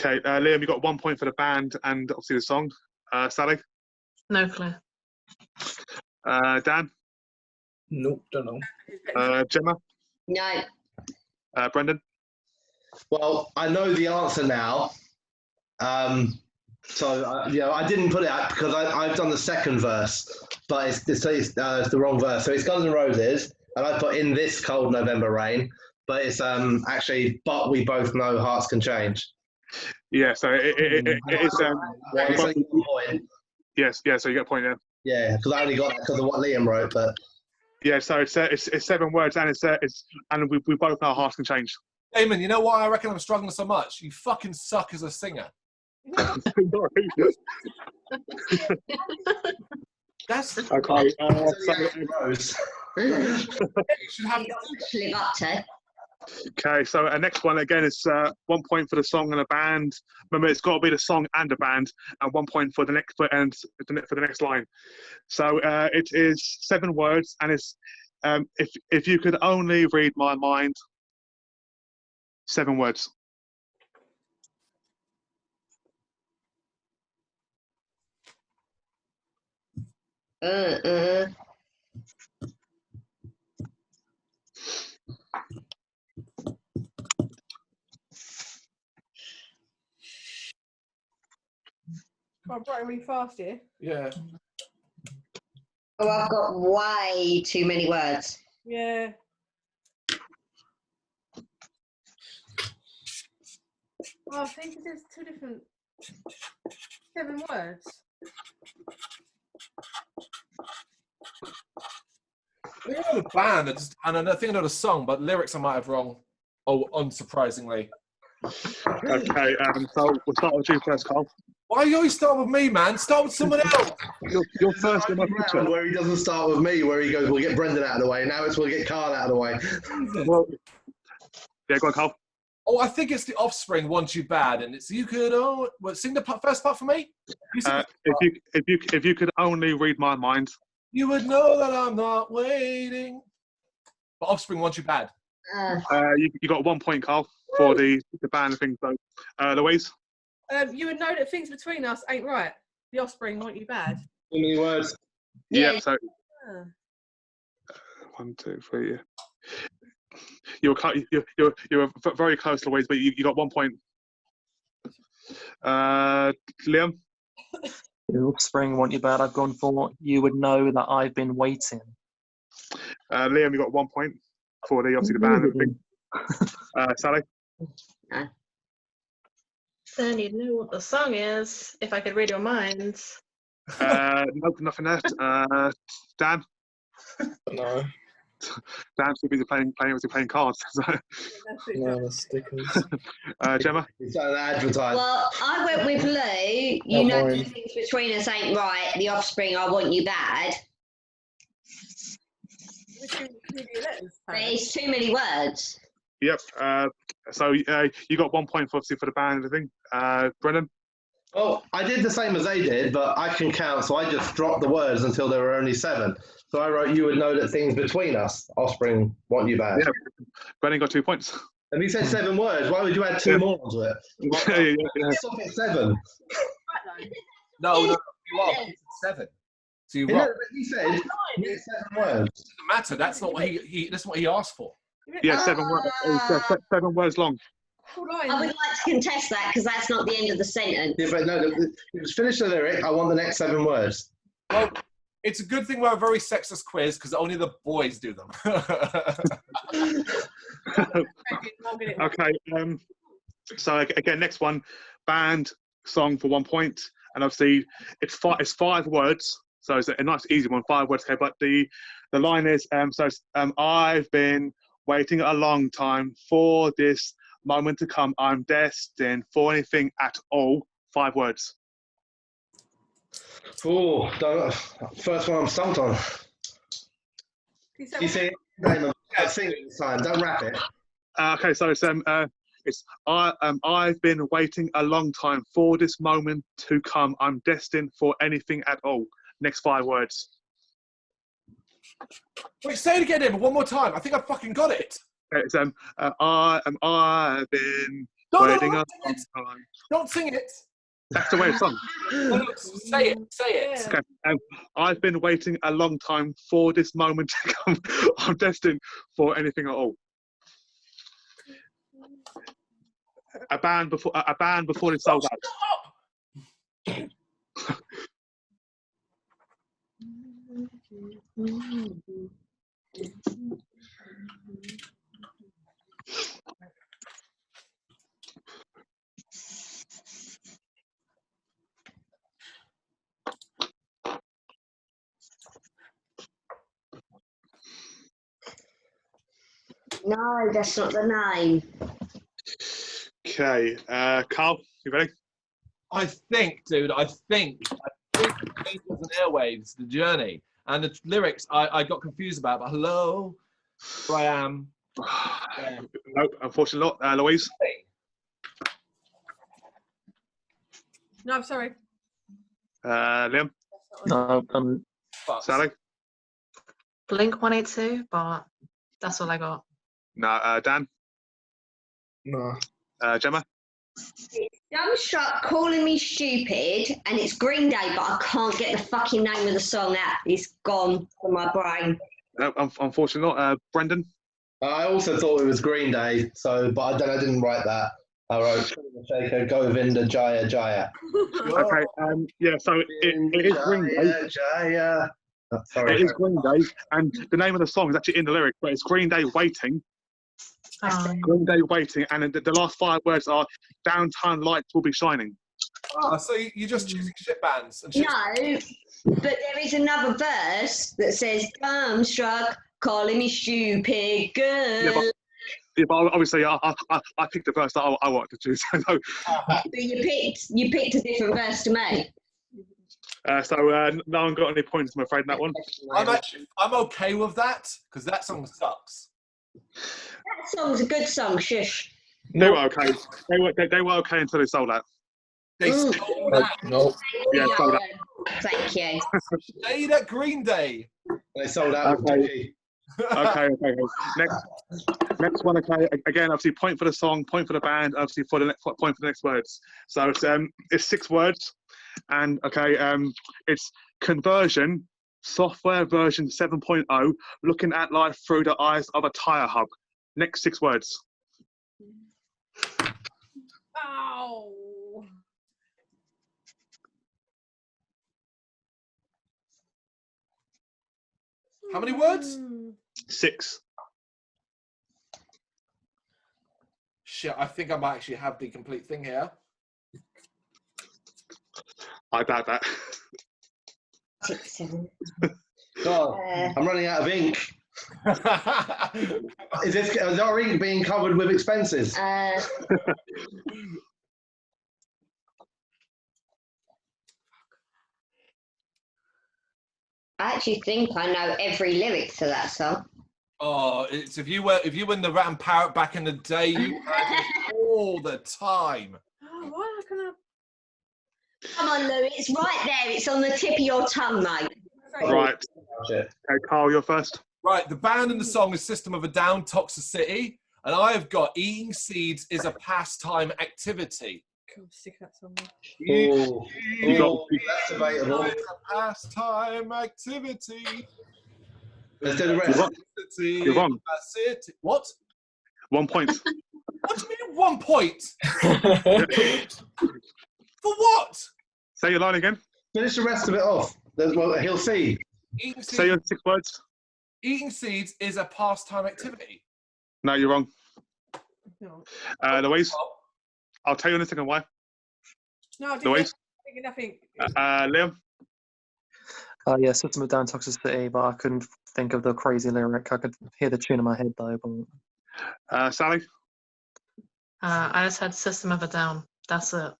Okay, Liam, you got 1 point for the band and obviously the song. Sally. No clue. Dan. Nope, don't know. Gemma. No. Brendan. Well, I know the answer now. So I didn't put it out because I've done the second verse, but it's the wrong verse. So it's Guns N' Roses, and I put in this cold November rain, but it's actually, but we both know hearts can change. Yeah, so it is. Yes, yeah. So you get a point there. Yeah, because I only got that because of what Liam wrote, but. Yeah, so it's 7 words, and and we both know hearts can change. Damon, you know why I reckon I'm struggling so much? You fucking suck as a singer. That's Okay. Live up to. Okay, so next one again is 1 point for the song and the band. Remember, it's got to be the song and the band, and 1 point for the next for the next line. So it is 7 words, and it's if you could only read my mind. 7 words. I'm writing really fast here. yeah. Oh, I've got way too many words. Yeah. Oh, I think there's 2 different 7 words. I think I know the band, and I think I know the song, but lyrics I might have wrong. Oh, unsurprisingly. Okay, so we'll start with you first, Carl. Why you always start with me, man? Start with someone else. You're first in my picture. Where he doesn't start with me, where he goes, we'll get Brendan out of the way. Now we'll get Carl out of the way. Well, yeah, go on, Carl. Oh, I think it's the Offspring, Want You Bad, and it's you could sing the first part for me. If you could only read my mind. You would know that I'm not waiting. But Offspring, Want You Bad. You got 1 point, Carl, for the band thing. So, Louise? You would know that things between us ain't right. The Offspring want you bad. Too many words. Yeah. So Ah. 1, 2, 3. Yeah. You're very close, Louise, but you got 1 point. Liam? The Offspring want you bad. I've gone for you would know that I've been waiting. Liam, you got 1 point for obviously the band and thing. Sally? Then you'd know what the song is if I could read your minds. Nope, nothing there. Dan? No. Dan's too busy playing cards. So. No, the stickers. Gemma? It's an advertisement. Well, I went with Lou. You know that things between us ain't right. The Offspring, I want you bad. But it's too many words. Yep. So you got 1 point for the band and everything. Brendan? Oh, I did the same as they did, but I can count, so I just dropped the words until there were only 7. So I wrote, you would know that things between us, Offspring, want you bad. Yeah. Brendan got 2 points. And he said 7 words. Why would you add 2 more onto it? Stop at 7. No, you are 7. So you're right. He said 7 words. It doesn't matter. That's not what that's what he asked for. Yeah, 7 words. 7 words long. I would like to contest that because that's not the end of the sentence. Yeah, but no, finish the lyric. I want the next 7 words. Well, it's a good thing we're a very sexist quiz because only the boys do them. Okay. So again, next one, band song for 1 point, and obviously it's 5 words. So it's a nice easy one, 5 words. Okay, but the line is I've been waiting a long time for this moment to come. I'm destined for anything at all. 5 words. Oh, first one I'm stumped on. You see, I sing it this time. Don't rap it. Okay, so it's I've been waiting a long time for this moment to come. I'm destined for anything at all. Next 5 words. Wait, say it again, Emma, one more time. I think I fucking got it. It's I've been waiting a long time. Don't sing it. That's the way it's sung. Say it. Okay. I've been waiting a long time for this moment to come. I'm destined for anything at all. A band before they sold out. No, that's not the name. Okay, Carl, you ready? I think it was an Airwaves, The Journey. And the lyrics I got confused about, but hello, here I am. Nope, unfortunately not. Louise? No, I'm sorry. Liam? No, Sally? Blink 182, but that's all I got. No, Dan? No. Gemma? Dumbstruck calling me stupid, and it's Green Day, but I can't get the fucking name of the song out. It's gone from my brain. Unfortunately not. Brendan? I also thought it was Green Day, but I didn't write that. I wrote Shaker, Govinda, Jaya, Jaya. Okay, yeah, so it is Green Day. Jaya. Oh, sorry. It is Green Day, and the name of the song is actually in the lyric, but it's Green Day Waiting. Green Day Waiting, and the last 5 words are downtown lights will be shining. Oh, so you're just choosing shit bands? And shit. No, but there is another verse that says, Dumbstruck calling me stupid, good. Yeah, but obviously I picked the verse that I wanted to choose. So you picked a different verse to me. So no one got any points, I'm afraid, in that one. I'm okay with that because that song sucks. That song's a good song, shush. They were okay. They were okay until they sold out. They sold out. No. Yeah, sold out. Thank you. Stayed at Green Day. They sold out. Okay. Okay. Next one. Okay. Again, obviously, point for the song, point for the band, obviously for the next point for the next words. So it's 6 words, and it's conversion software version 7.0. Looking at life through the eyes of a tire hub. Next 6 words. Ow. How many words? 6. Shit, I think I might actually have the complete thing here. I doubt that. 6, 7. God, I'm running out of ink. Is our ink being covered with expenses? I actually think I know every lyric to that song. Oh, it's if you were in the Rat and Parrot back in the day, you heard it all the time. Oh, why can I? Come on, Lou, it's right there. It's on the tip of your tongue, mate. Right. Okay, Carl, you're first. Right, the band and the song is System of a Down, Toxicity, and I have got Eating Seeds is a Pastime Activity. I'm sick of that song. That's debatable. It's a pastime activity. Let's do the rest. You're wrong. That's it. What? 1 point. What do you mean 1 point? For what? Say your line again. Finish the rest of it off. Well, he'll see. Say your 6 words. Eating seeds is a pastime activity. No, you're wrong. No. Louise, I'll tell you in a second why. No, I Louise? didn't nothing. Liam? Yeah, System of Down Toxicity, but I couldn't think of the crazy lyric. I could hear the tune in my head though. But... Sally? I just had System of a Down. That's it.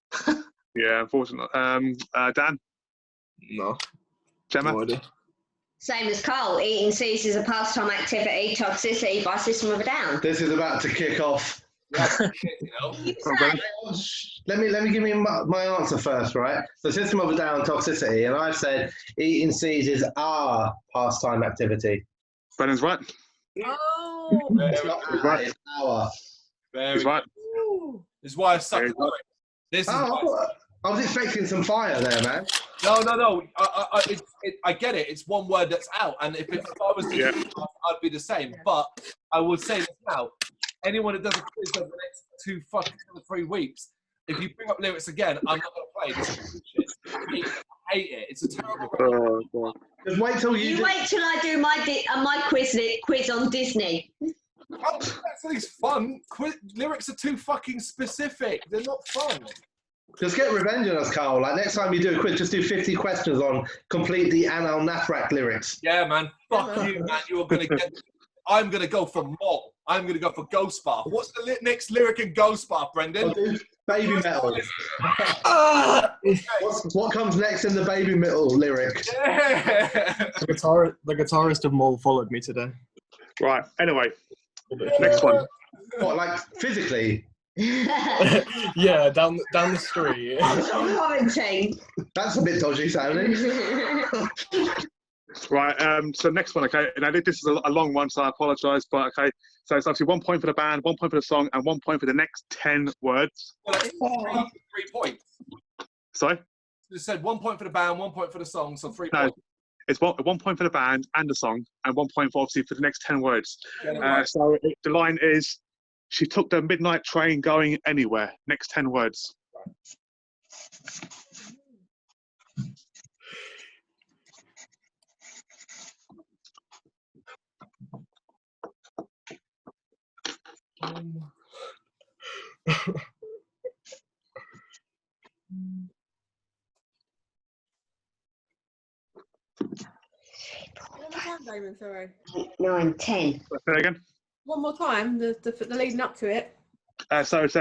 Yeah, unfortunately. Dan? No. Gemma? No idea. Same as Carl. Eating seeds is a pastime activity. Toxicity by System of a Down. This is about to kick off. You know? Let me give me my answer first, right? The System of a Down, Toxicity, and I've said eating seeds is our pastime activity. Brennan's right. Oh. It's not right. It's our. He's right. This is why I suck at lyrics. This is I was expecting some fire there, man. No. I get it. It's one word that's out, and if I was to do it, I'd be the same. But I will say this now: anyone that does a quiz over the next 2 or 3 weeks, if you bring up lyrics again, I'm not going to play this shit. I hate it. It's a terrible. Just wait till You wait till I do my quiz on Disney. Oh, that's at least fun. Lyrics are too fucking specific. They're not fun. Just get revenge on us, Carl. Like next time you do a quiz, just do 50 questions on complete the Anal Nathrak lyrics. Yeah, man. Fuck you, man. You're gonna get. I'm gonna go for Mob. I'm gonna go for Ghost Bar. What's the next lyric in Ghost Bar, Brendan? Baby metal. What comes next in the baby metal lyric? Yeah. The guitarist of Mole followed me today. Right. Anyway, next one. What, like physically? Yeah, down the street. That's a bit dodgy sounding. Right, so next one, okay, and this is a long one, so I apologise, but okay, so it's obviously 1 point for the band, 1 point for the song, and 1 point for the next 10 words. Well, that's 3 points. Sorry? You said 1 point for the band, 1 point for the song, so 3 points. It's 1 point for the band and the song, and 1 point for obviously for the next 10 words. So the line is, she took the midnight train going anywhere. Next 10 words. Damon, sorry. 9, 10. Say that again. One more time, the leading up to it. So it's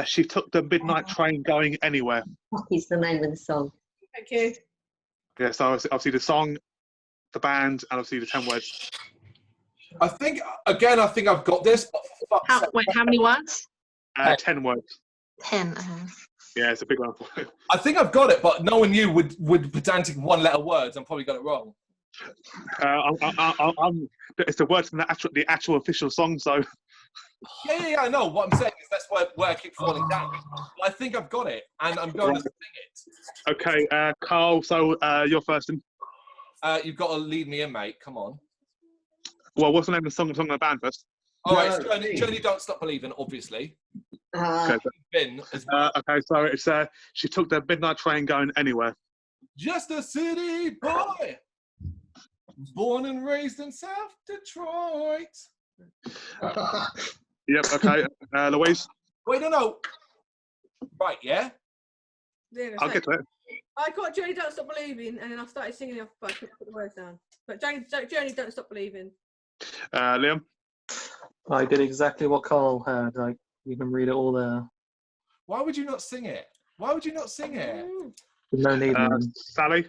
she took the midnight train going anywhere. What is the name of the song? Thank you. Yeah, so obviously the song, the band, and obviously the 10 words. I think I've got this. But How many words? 10 words. 10. Yeah, it's a big one. I think I've got it, but knowing you with pedantic 1-letter words, I'm probably got it wrong. It's the words from the actual official song, so. Yeah, I know. What I'm saying is that's where I keep falling down. I think I've got it, and I'm going to sing it. Okay, Carl, so you're first. You've got to lead me in, mate. Come on. Well, what's the name of the song of the band first? All right, Journey Don't Stop Believing, obviously. Okay, Ben as well. okay, so it's She Took the Midnight Train Going Anywhere. Just a city boy, born and raised in South Detroit. Yep, okay. Louise? Wait, no. Right, yeah? I'll get to it. I got Journey Don't Stop Believing, and then I started singing off, but I couldn't put the words down. But Journey Don't Stop Believing. Liam? I did exactly what Carl had. You can read it all there. Why would you not sing it? Why would you not sing it? No need. Sally?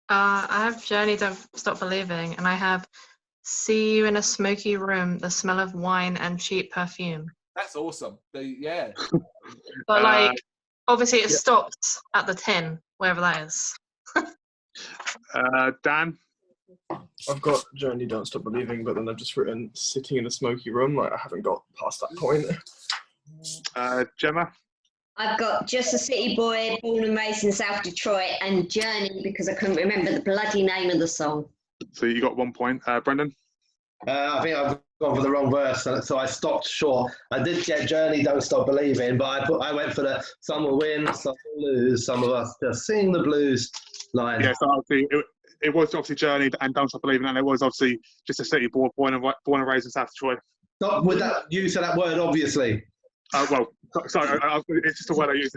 I have Journey Don't Stop Believing, and I have See You in a Smoky Room, the Smell of Wine and Cheap Perfume. That's awesome. Yeah. But obviously it stops at the 10, wherever that is. Dan? I've got Journey Don't Stop Believing, but then I've just written Sitting in a Smoky Room. I haven't got past that point. Gemma? I've got Just a City Boy, born and raised in South Detroit, and Journey because I couldn't remember the bloody name of the song. So you got 1 point. Brendan? I think I've gone for the wrong verse, so I stopped short. I did get Journey Don't Stop Believing, but I went for the some will win, some will lose, some of us just sing the blues line. Yeah, so obviously it was obviously Journey and Don't Stop Believing, and it was obviously Just a City Boy, born and raised in South Detroit. Not with that use of that word, obviously. Well, sorry, it's just a word I use.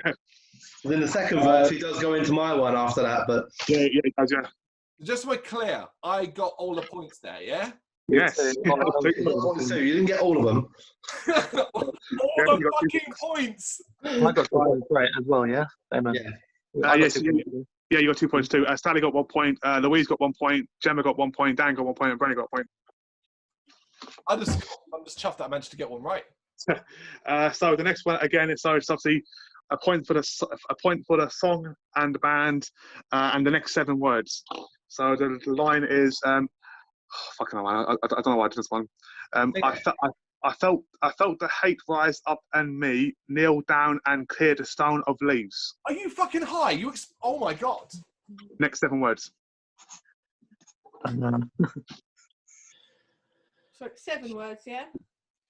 Then the second verse, he does go into my one after that, but yeah, it does, yeah. Just so we're clear, I got all the points there, yeah? Yes. You didn't get all of them. All the fucking points. I got 2 points right as well, yeah? Yes, yeah, you got 2 points too. Sally got 1 point, Louise got 1 point, Gemma got 1 point, Dan got 1 point, and Brennan got a point. I'm just chuffed that I managed to get one right. So the next one again, it's obviously a point for the song and the band, and the next 7 words. So the line is fucking hell, I don't know why I did this one. I felt the hate rise up in me, kneel down and clear the stone of leaves. Are you fucking high? Oh my god. Next 7 words. So 7 words, yeah?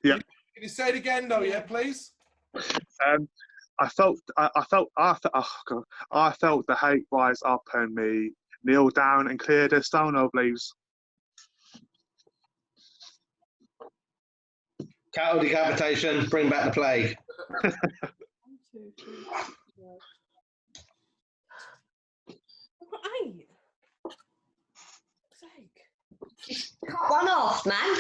Yeah. Can you say it again, though? Yeah, please. I felt the hate rise up in me, kneel down and clear the stone of leaves. Cattle decapitation, bring back the plague. 1, 2, 3, 4. I've got 8. Cut one off, man.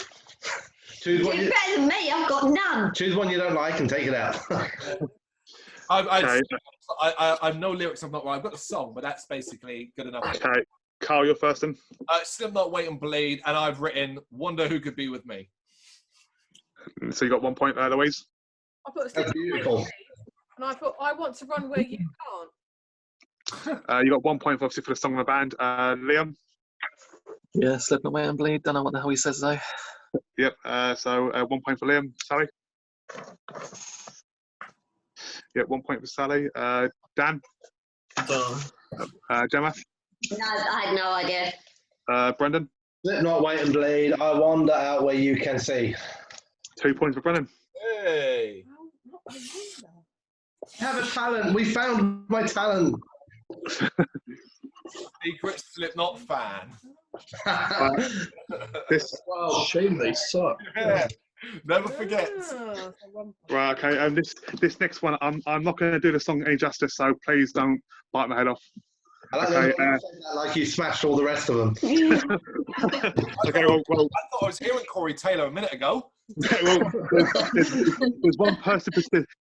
Choose You're one better than me. I've got none. Choose one you don't like and take it out. I've no lyrics. I'm not right. I've got the song, but that's basically good enough. Okay, Carl, you're first then. Still Not Wait and Bleed, and I've written Wonder Who Could Be With Me. So you got 1 point there, Louise. I put That's beautiful. And I put I Want to Run Where You Can't. You got 1 point obviously for the song and the band. Liam. Yeah, Slip Away and Bleed. Don't know what the hell he says though. Yep. So 1 point for Liam. Sally. Yep. 1 point for Sally. Dan. Gemma. No, I had no idea. Brendan. Slip Not Wait and Bleed. I wander out where you can see. 2 points for Brendan. Hey. Have a talent. We found my talent. Secret Slipknot fan. Shame they suck. Yeah. Never forget. Right. Okay. This next one, I'm not going to do the song any justice, so please don't bite my head off. I like Okay, that like you smashed all the rest of them. Okay. Well, I thought I was hearing Corey Taylor a minute ago. well, there's one person.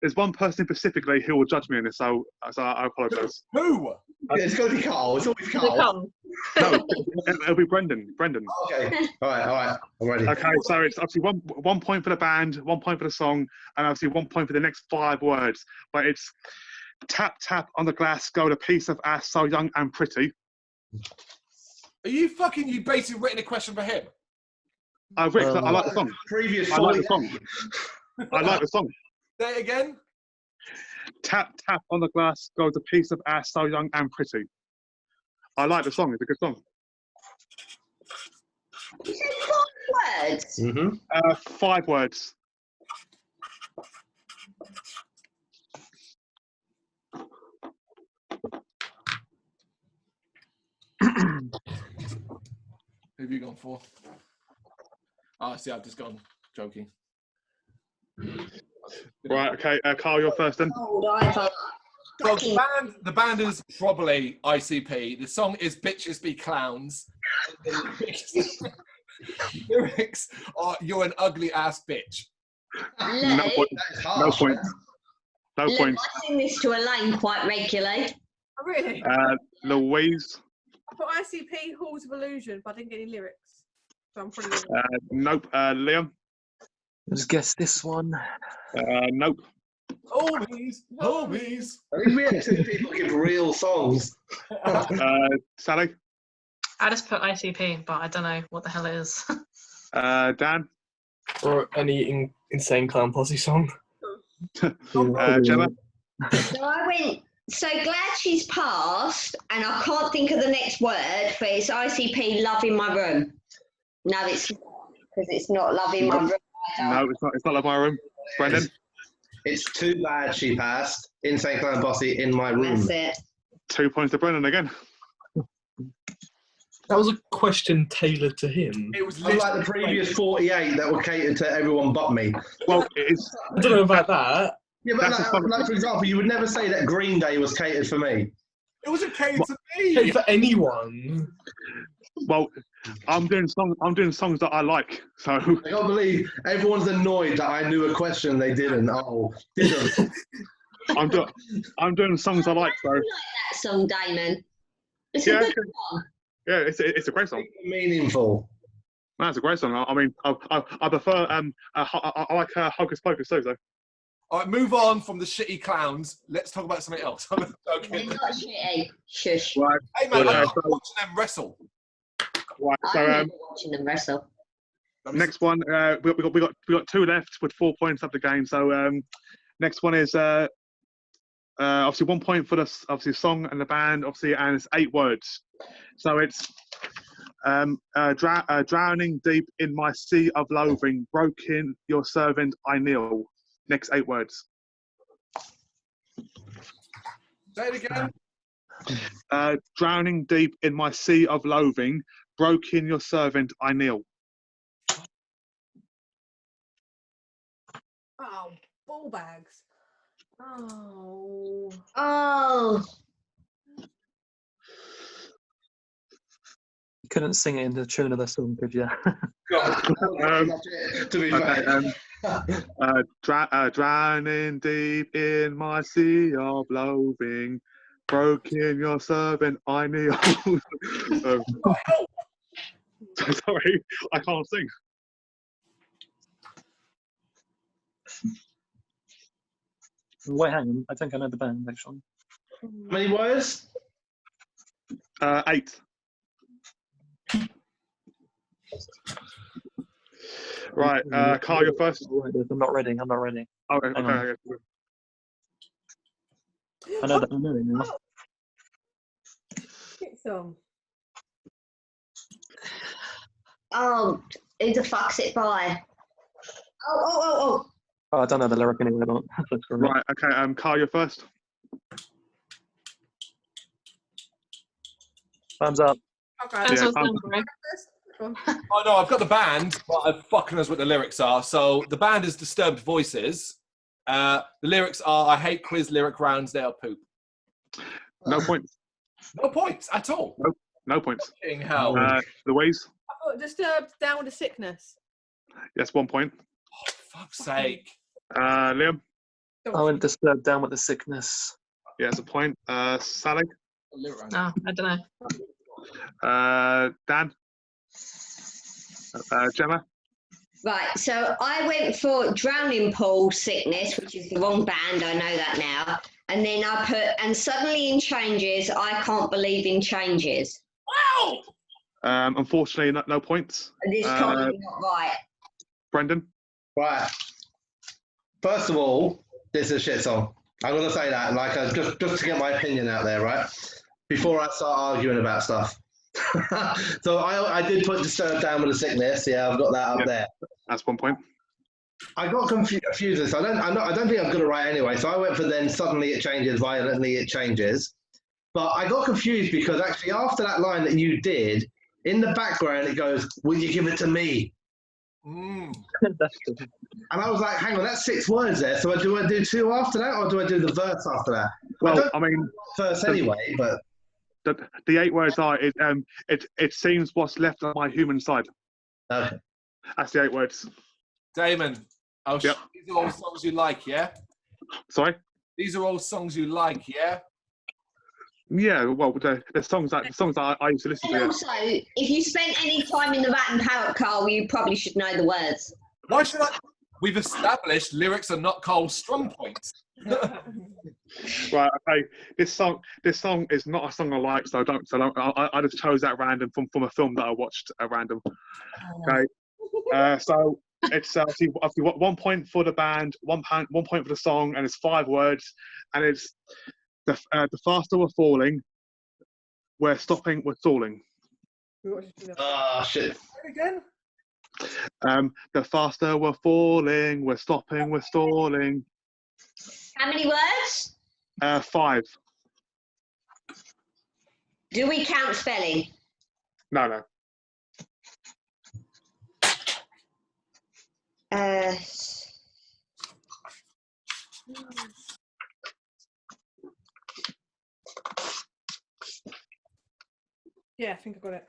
There's one person specifically who will judge me in this, so I apologise. Who? It's got to be Carl. It's always Carl. No, it'll be Brendan. Brendan. Okay. All right. I'm ready. Okay, so it's obviously one point for the band, 1 point for the song, and obviously 1 point for the next 5 words. But it's tap tap on the glass, go the piece of ass so young and pretty. Are you fucking? You basically written a question for him. I've written. I like the song. Previous I like the song. I like the song. Say it again. Tap tap on the glass goes a piece of ass so young and pretty. I like the song. It's a good song. You said 5 words. 5 words. Who have you gone for? Oh, see, I've just gone joking. Right, okay, Carl, you're first then. So the band is probably ICP. The song is Bitches Be Clowns. The lyrics are You're an ugly ass bitch. No points. No points. No points. I sing this to Elaine quite regularly. Oh, really? Louise. I put ICP Halls of Illusion, but I didn't get any lyrics. So I'm probably. Nope. Liam. Let's guess this one. Nope. Homies. I think we had 2 people give real songs. Sally. I just put ICP, but I don't know what the hell it is. Dan. Or any Insane Clown Posse song. Gemma. So I went, so glad she's passed, and I can't think of the next word, but it's ICP Love in My Room. No, it's not, because it's not Love in My Room. No, it's not. It's not Love My Room. Brendan. It's too bad she passed. Insane Clown Posse in my room. That's it. 2 points to Brendan again. That was a question tailored to him. It was Unlike the previous 48 that were catered to everyone but me. Well, it's. I don't know about that. Yeah, but That's like, for example, you would never say that Green Day was catered for me. It was a case to me. Hey, for anyone. Well, I'm doing songs that I like. So I can't believe everyone's annoyed that I knew a question they didn't. Oh, didn't. I'm doing songs I like. So I like that song, Damon. It's Yeah, a good song. yeah, it's a great song. Meaningful. That's a great song. I mean, I prefer I like Hocus Pocus too. So All right, move on from the shitty clowns. Let's talk about something else. They're not shitty. Shush. right, Hey man, Yeah, I'm so- watching them wrestle. right. I So remember watching them wrestle. next one, we got 2 left with 4 points up the game. So next one is obviously 1 point for the obviously song and the band, obviously, and it's 8 words. So it's drowning deep in my sea of loathing, broken your servant I kneel. Next 8 words. Say it again. Drowning deep in my sea of loathing, broken your servant I kneel. Oh, ball bags. Oh. Oh. You couldn't sing it in the tune of the song, could you? To be fair. Drowning deep in my sea of loathing, broken your servant I kneel. Sorry, I can't sing. Wait, hang on. I think I know the band, actually. How many words? 8. Right, Carl, you're first. I'm not ready. I'm not ready. Oh, Hang on. okay. I know that I know it now. Hit song. Oh, who the fuck's it by? Oh. Oh, I don't know the lyric anyway. I don't. Right, okay. Carl, you're first. Thumbs up. Okay. Depends Yeah, what song, right? Oh no, I've got the band, but I fucking knows what the lyrics are. So the band is Disturbed Voices. The lyrics are I hate quiz lyric rounds, they are poop. No points. No points at all. No points. Fucking hell. Louise. I thought Disturbed Down with the Sickness. Yes, 1 point. Oh, fuck's sake. Liam. I went Disturbed Down with the Sickness. Yes, a point. Sally. No, I don't know. Dan. Gemma. Right, so I went for Drowning Pool Sickness, which is the wrong band, I know that now. And then I put, and suddenly in changes, I can't believe in changes. Wow! Unfortunately, no points. This probably not right. Brendan? Right. First of all, this is a shit song. I'm gonna say that, like, just to get my opinion out there, right? Before I start arguing about stuff. So I did put Disturbed down with a sickness. Yeah, I've got that up there. That's 1 point. I got confused. I don't think I'm good at right anyway. So I went for then suddenly it changes, violently it changes. But I got confused because actually after that line that you did, in the background it goes, "Will you give it to me?" That's good. And I was like, hang on, that's 6 words there. So do I do 2 after that, or do I do the verse after that? Well, I mean, first anyway, but the 8 words are it seems what's left on my human side. okay. That's the 8 words. Damon, Yep. these are all songs you like, yeah? Sorry. These are all songs you like, yeah? Yeah, well, the songs that I used to listen to. And Yeah. also, if you spent any time in the Rat and Parrot car, you probably should know the words. Why should I? We've established lyrics are not Cole's strong points. Right. Okay. This song is not a song I like, so I just chose that random from a film that I watched at random. Okay. So it's obviously 1 point for the band, 1 point for the song, and it's 5 words, and it's the faster we're falling, we're stopping, we're stalling. Ah, shit. Again? The faster we're falling, we're stopping, we're stalling. How many words? 5. Do we count spelling? No. Yeah, I think I got it.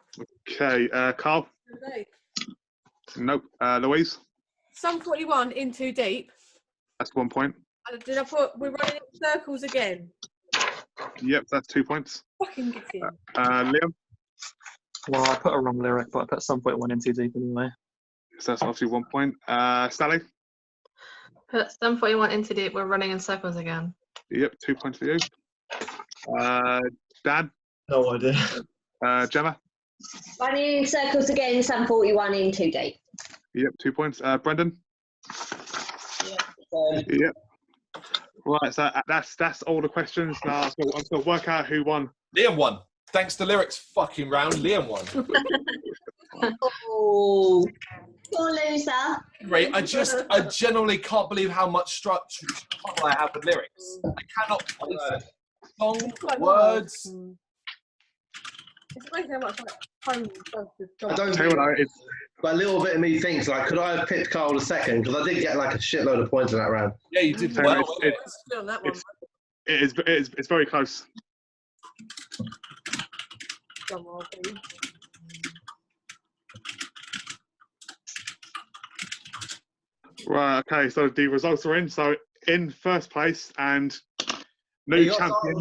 Okay. Carl? Okay. Nope. Louise? Sum 41, In Too Deep. That's 1 point. Did I put We're Running in Circles Again? Yep, that's 2 points. Fucking get in. Liam? Well, I put a wrong lyric, but I put some point 1 in too deep anyway. So that's obviously 1 point. Sally? Put Sum 41 into deep. We're running in circles again. Yep, 2 points for you. Dan? No idea. Gemma? Running in circles again, Sum 41 in too deep. Yep, 2 points. Brendan? Yep. Right, so that's all the questions. Now I'm going to work out who won. Liam won. Thanks to lyrics fucking round, Liam won. Oh, poor loser. Great. I genuinely can't believe how much trouble I have with lyrics. I cannot place song, words. It's amazing how much time I don't Tell you what, it's, But a little bit of me thinks, like, could I have picked Carl the second? Because I did get like a shitload of points in that round. Yeah, you did Tell you well. what, Still on that one. it's very close. Come on, please. Right, okay, so the results are in. So in first place and new You got champion.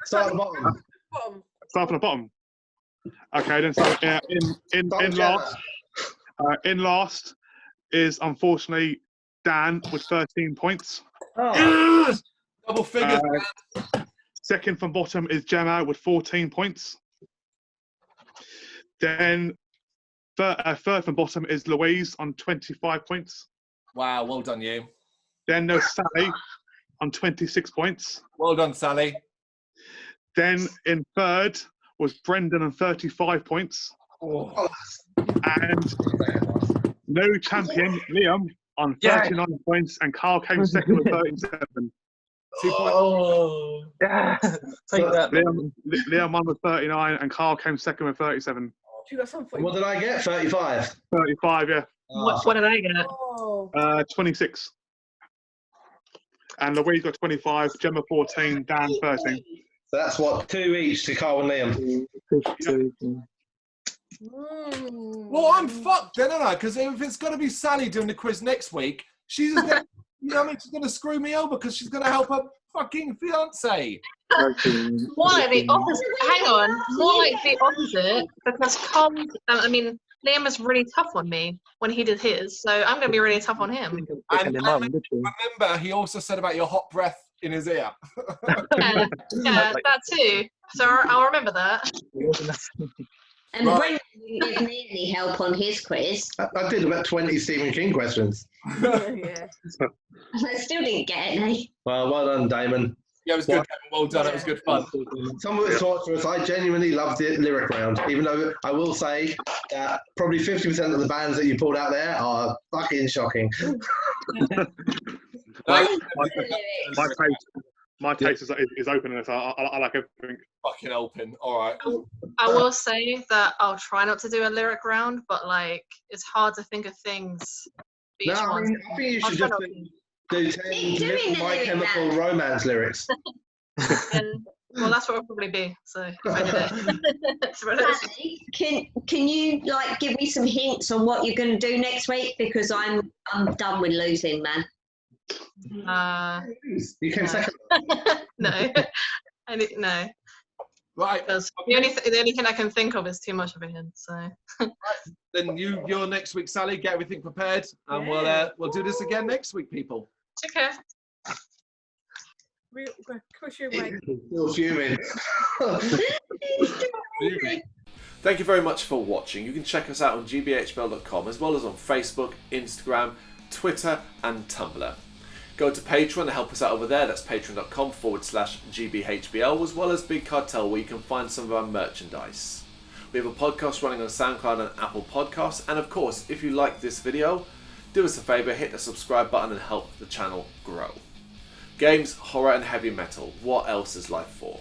Start at the bottom. Bottom. Start from the bottom. Okay, then so in last is unfortunately Dan with 13 points. Oh. Yes! Double figures. Second from bottom is Gemma with 14 points. Then third from bottom is Louise on 25 points. Wow, well done, you. Then there's Sally on 26 points. Well done, Sally. Then in third was Brendan on 35 points. Oh. And new champion, Liam, on 39 points. And Carl came second with 37. 2 points. Oh, yeah. Take that. Liam won with 39 and Carl came second with 37. You got something. What did I get? 35. 35, yeah. What did I get? Oh. 26. And Louise got 25, Gemma 14, Dan 13. So that's what, 2 each to Carl and Liam. Well, I'm fucked then, aren't I? Because if it's going to be Sally doing the quiz next week, she's just going to, you know what I mean? She's going to screw me over because she's going to help her fucking fiance. More like the opposite. Hang on. More like the opposite. Because Liam was really tough on me when he did his. So I'm going to be really tough on him. And remember, he also said about your hot breath in his ear. Yeah, that too. So I'll remember that. And Right. Brendan didn't give me any help on his quiz. I did about 20 Stephen King questions. Yeah. I still didn't get any. Well done, Damon. Yeah, it was good. Kevin. Well done. It was good fun. Some of it's torturous. I genuinely loved the lyric round, even though I will say that probably 50% of the bands that you pulled out there are fucking shocking. My taste is open, and so I like everything. Fucking open. All right. I will say that I'll try not to do a lyric round, but like it's hard to think of things. For each No, I one. mean, I think you I'll should try just not to. do 10 Keep doing the My lyric Chemical round. Romance lyrics. And, well, that's what it'll probably be. So if I did it. It's realistic. Danny, can you like give me some hints on what you're going to do next week? Because I'm done with losing, man. You came No. second. No. No. Right. Because the only thing I can think of is too much of a hint. So Then you're next week, Sally. Get everything prepared, and we'll do this again next week, people. take care. We're going to push you away. Still fuming. Thank you very much for watching. You can check us out on gbhbl.com as well as on Facebook, Instagram, Twitter and Tumblr. Go to Patreon to help us out over there. That's patreon.com/GBHBL, as well as Big Cartel, where you can find some of our merchandise. We have a podcast running on SoundCloud and Apple Podcasts. And of course, if you like this video, do us a favour, hit the subscribe button and help the channel grow. Games, horror and heavy metal. What else is life for?